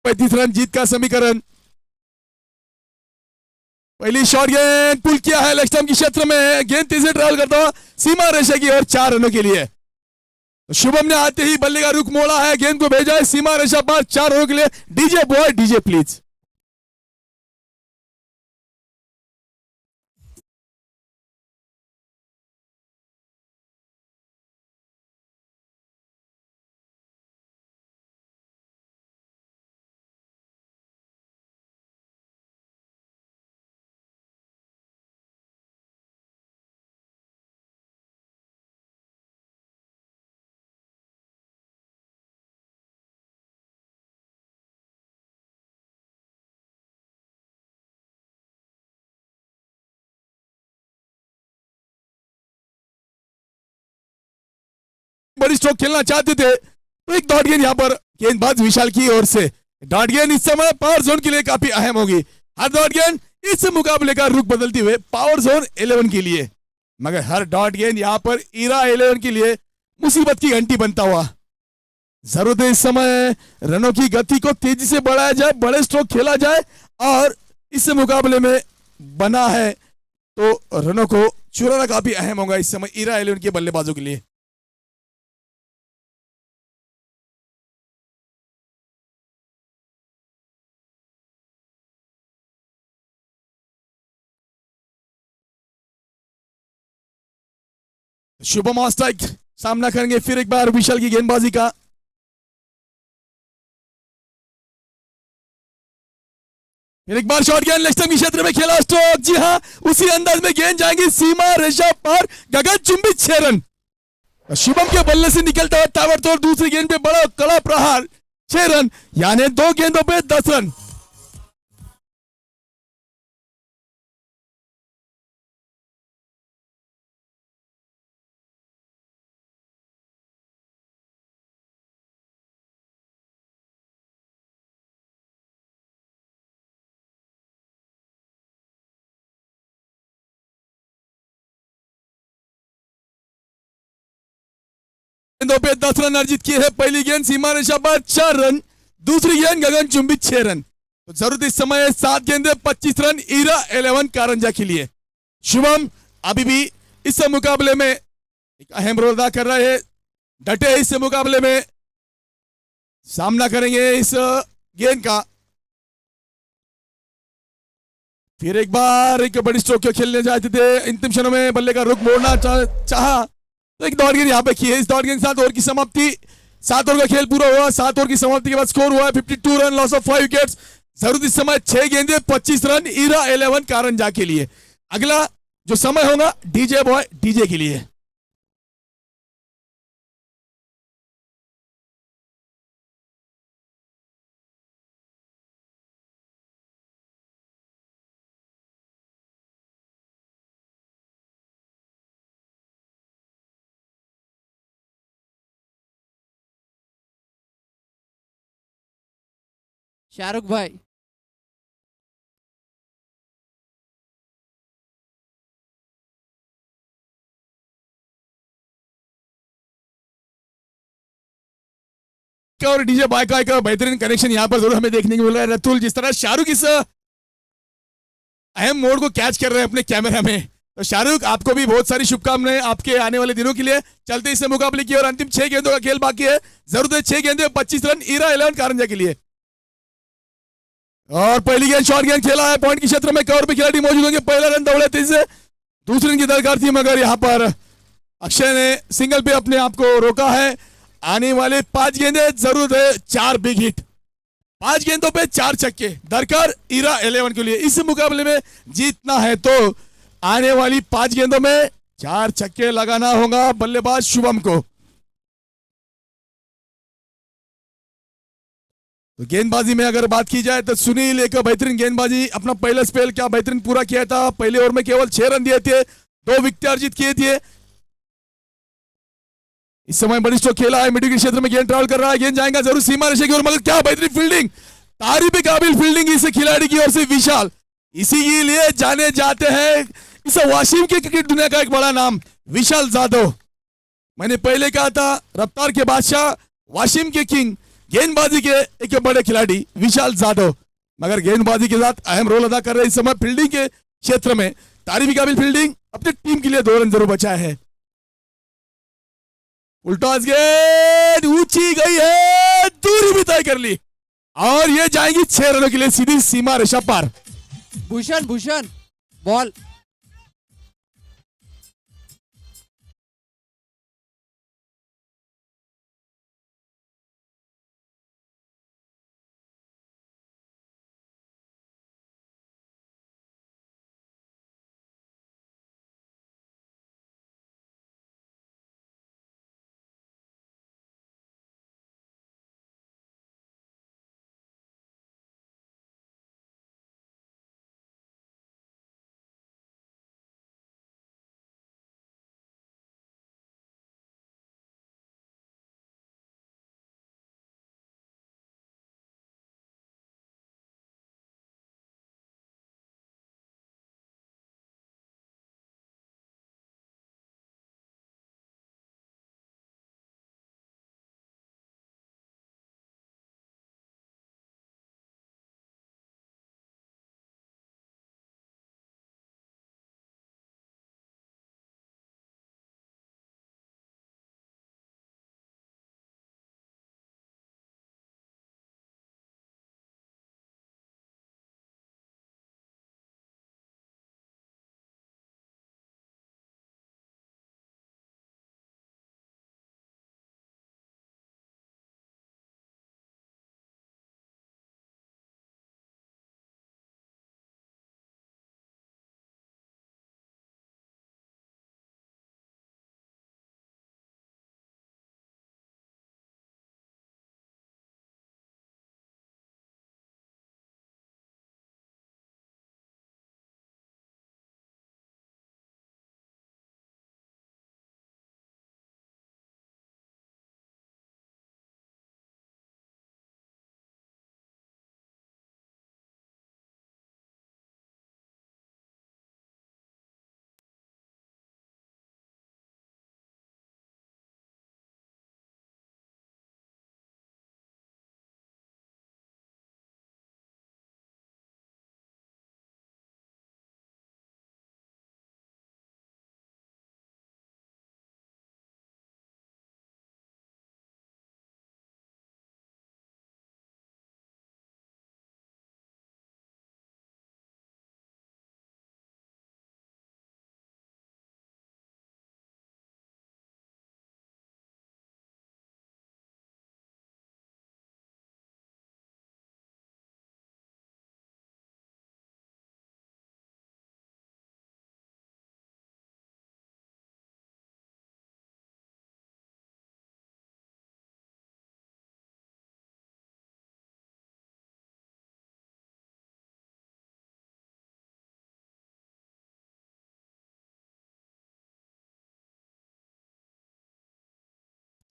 35 रन जीत का समीकरण। पहली शॉट गेंद पुल किया है लेग स्टंप के क्षेत्र में, गेंद तेजी से ट्रैवल करता हुआ सीमा रेखा की ओर 4 रनों के लिए। तो शुभम ने आते ही बल्ले का रुख मोड़ा है, गेंद को भेजा है सीमा रेखा पर 4 रनों के लिए। DJ boy DJ please. बड़ी स्ट्रोक खेलना चाहते थे, तो एक डॉट गेंद यहां पर गेंदबाज विशाल की ओर से। डॉट गेंद इस समय पावर जोन के लिए काफी अहम होगी। हर डॉट गेंद इस मुकाबले का रुख बदलते हुए पावर जोन 11 के लिए, मगर हर डॉट गेंद यहां पर ईरा 11 के लिए मुसीबत की घंटी बनता हुआ। जरूरत है इस समय रनों की गति को तेजी से बढ़ाया जाए, बड़े स्ट्रोक खेला जाए, और इस मुकाबले में बना है तो रनों को चुराना काफी अहम होगा इस समय ईरा 11 के बल्लेबाजों के लिए। शुभम ऑन स्ट्राइक सामना करेंगे फिर एक बार विशाल की गेंदबाजी का। फिर एक बार शॉट गेंद लेग स्टंप के क्षेत्र में खेला, स्ट्रोक। जी हां, उसी अंदाज में गेंद जाएंगी सीमा रेखा पर, गगन चुंबी 6 रन। शुभम के बल्ले से निकलता है ताबड़तोड़ दूसरी गेंद पे बड़ा कड़ा प्रहार, 6 रन, यानी 2 गेंदों पे 10 रन। गेंदों पे 10 रन अर्जित किए हैं। पहली गेंद सीमा रेखा पर 4 रन, दूसरी गेंद गगन चुंबित 6 रन। तो जरूरत इस समय 7 गेंदे 25 रन ईरा 11 कारंजा के लिए। शुभम अभी भी इस मुकाबले में एक अहम रोल अदा कर रहे हैं, डटे इस मुकाबले में, सामना करेंगे इस गेंद का। फिर एक बार एक बड़ी स्ट्रोक के खेलने जाते थे, अंतिम क्षणों में बल्ले का रुख मोड़ना चाहा तो एक दौड़ गेंद यहाँ पे की है। इस दौड़ गेंद के साथ ओवर की समाप्ति, 7 ओवर का खेल पूरा हुआ। 7 ओवर की समाप्ति के बाद स्कोर हुआ है 52 रन, लॉस ऑफ 5 विकेट्स। जरूरत इस समय 6 गेंदे 25 रन ईरा 11 कारंजा के लिए। अगला जो समय होगा डीजे बॉय डीजे के लिए। शाहरुख भाई, और डीजे बॉय का एक बेहतरीन कनेक्शन यहां पर जरूर हमें देखने को मिल रहा है। रतुल जिस तरह शाहरुख इस अहम मोड़ को कैच कर रहे हैं अपने कैमरा में, तो शाहरुख आपको भी बहुत सारी शुभकामनाएं आपके आने वाले दिनों के लिए। चलते इस मुकाबले की और अंतिम 6 गेंदों का खेल बाकी है। जरूरत है 6 गेंदे 25 रन ईरा 11 कारंजा के लिए। और पहली गेंद शॉर्ट गेंद खेला है, पॉइंट के क्षेत्र में कवर पे खिलाड़ी मौजूद होंगे। पहला रन दौड़े तेज से, दूसरे रन की दरकार थी, मगर यहां पर अक्षय ने सिंगल पे अपने आप को रोका है। आने वाले 5 गेंदे जरूरत है 4 बिग हिट, 5 गेंदों पे 4 छक्के दरकार ईरा 11 के लिए। इस मुकाबले में जीतना है तो आने वाली 5 गेंदों में 4 छक्के लगाना होगा बल्लेबाज शुभम को। तो गेंदबाजी में अगर बात की जाए तो सुनील एक बेहतरीन गेंदबाजी, अपना पहला स्पेल क्या बेहतरीन पूरा किया था। पहले ओवर में केवल 6 रन दिए थे, 2 विकेट अर्जित किए थे। इस समय बड़ी स्ट्रोक खेला है, मिडिल के क्षेत्र में गेंद ट्रैवल कर रहा है, गेंद जाएगा जरूर सीमा रेखा की ओर, मगर क्या बेहतरीन फील्डिंग, तारीफ काबिल फील्डिंग इस खिलाड़ी की ओर से विशाल। इसी के लिए जाने जाते हैं इस वाशिम के क्रिकेट दुनिया का एक बड़ा नाम विशाल जाधव। मैंने पहले कहा था रफ्तार के बादशाह, वाशिम के किंग, गेंदबाजी के एक बड़े खिलाड़ी विशाल जाधव, मगर गेंदबाजी के साथ अहम रोल अदा कर रहे हैं इस समय फील्डिंग के क्षेत्र में। तारीफ काबिल फील्डिंग, अपनी टीम के लिए 2 रन जरूर बचाए हैं। उल्टा गेंद ऊंची गई है, दूरी भी तय कर ली और ये जाएंगी 6 रनों के लिए सीधी सीमा रेखा पार। भूषण भूषण बॉल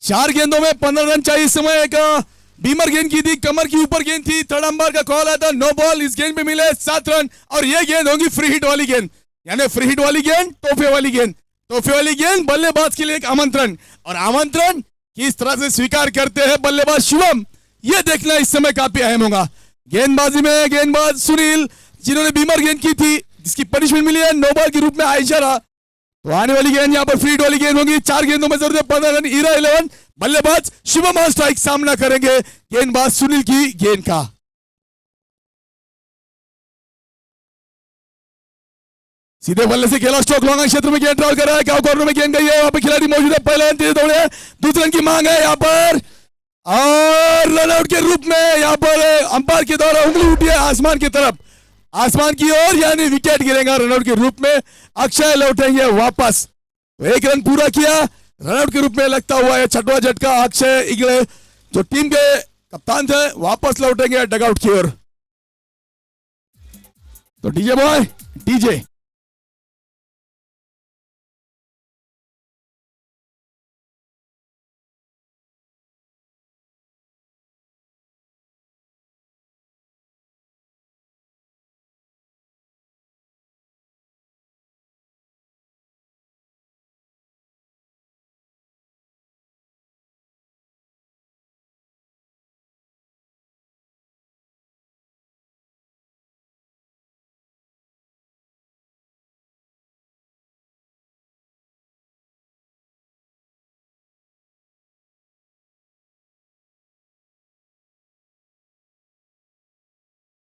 4 गेंदों में 15 रन चाहिए। इस समय एक बीमर गेंद की थी, कमर की ऊपर गेंद थी, थर्ड अंपायर का कॉल आया था, नो बॉल। इस गेंद पे मिले 7 रन और ये गेंद होगी फ्री हिट वाली गेंद, यानी फ्री हिट वाली गेंद, तोहफे वाली गेंद। तोहफे वाली गेंद बल्लेबाज के लिए एक आमंत्रण, और आमंत्रण किस तरह से स्वीकार करते हैं बल्लेबाज शुभम, ये देखना इस समय काफी अहम होगा। गेंदबाजी में गेंदबाज सुनील, जिन्होंने बीमर गेंद की थी, जिसकी पनिशमेंट मिली है नो बॉल के रूप में आइशारा। तो आने वाली गेंद यहाँ पर फ्री हिट वाली गेंद होगी। 4 गेंदों में जरूरत है 15 रन। ईरा 11, बल्लेबाज शुभम ऑन स्ट्राइक, सामना करेंगे गेंदबाज सुनील की गेंद का। सीधे बल्ले से खेला स्ट्रोक, लॉन्ग क्षेत्र में गेंद ट्रैवल कर रहा है, क्या कॉर्नर में गेंद गई है, वहां पे खिलाड़ी मौजूद है, पहले रन तेज दौड़े, दूसरे रन की मांग है यहाँ पर, और रनआउट के रूप में यहाँ पर अंपायर के द्वारा उंगली उठी है आसमान की तरफ, आसमान की ओर, यानी विकेट गिरेगा रनआउट के रूप में। अक्षय लौटेंगे वापस। तो 1 रन पूरा किया, रनआउट के रूप में लगता हुआ है 6वां झटका। अक्षय इगले जो टीम के कप्तान थे वापस लौटेंगे डगआउट की ओर। तो डीजे बॉय, डीजे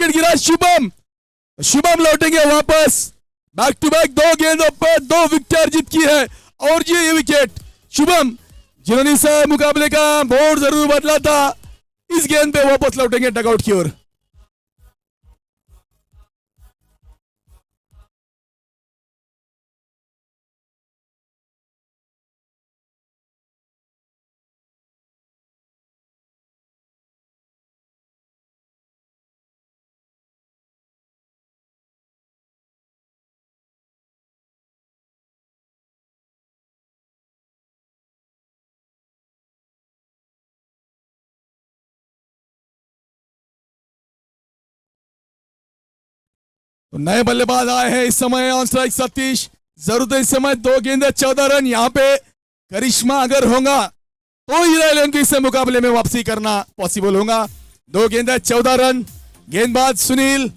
गिरा शुभम, शुभम लौटेंगे वापस। बैक टू बैक 2 गेंदों पर 2 विकेट जीत की है, और ये विकेट शुभम, जिन्होंने इस मुकाबले का मोड़ जरूर बदला था, इस गेंद पे वापस लौटेंगे डगआउट की ओर। तो नए बल्लेबाज आए हैं इस समय ऑन स्ट्राइक सतीश, जरूरत है इस समय 2 गेंदे 14 रन। यहाँ पे करिश्मा अगर होगा तो हीरा 11 के इस मुकाबले में वापसी करना पॉसिबल होगा। 2 गेंदे 14 रन। गेंदबाज सुनील,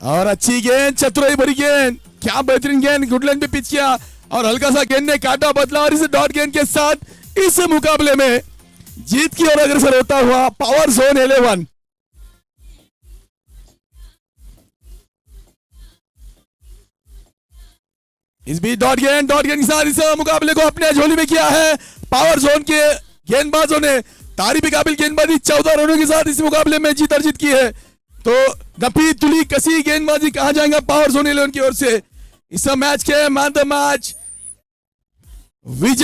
और अच्छी गेंद, चतुराई भरी गेंद, क्या बेहतरीन गेंद, गुड लाइन पे पिच किया और हल्का सा गेंद ने काटा बदला, और इस डॉट गेंद के साथ इस मुकाबले में जीत की ओर अग्रसर होता हुआ पावर जोन 11। इस बीच डॉट गेंद के साथ इस मुकाबले को अपने झोली में किया है पावर जोन के गेंदबाजों ने। तारीफ काबिल गेंदबाजी 14 रनों के साथ इस मुकाबले में जीत अर्जित की है। तो नफी तुली कसी गेंदबाजी कहा जाएगा पावर जोन 11 की ओर से। इस मैच के मैन द मैच विजय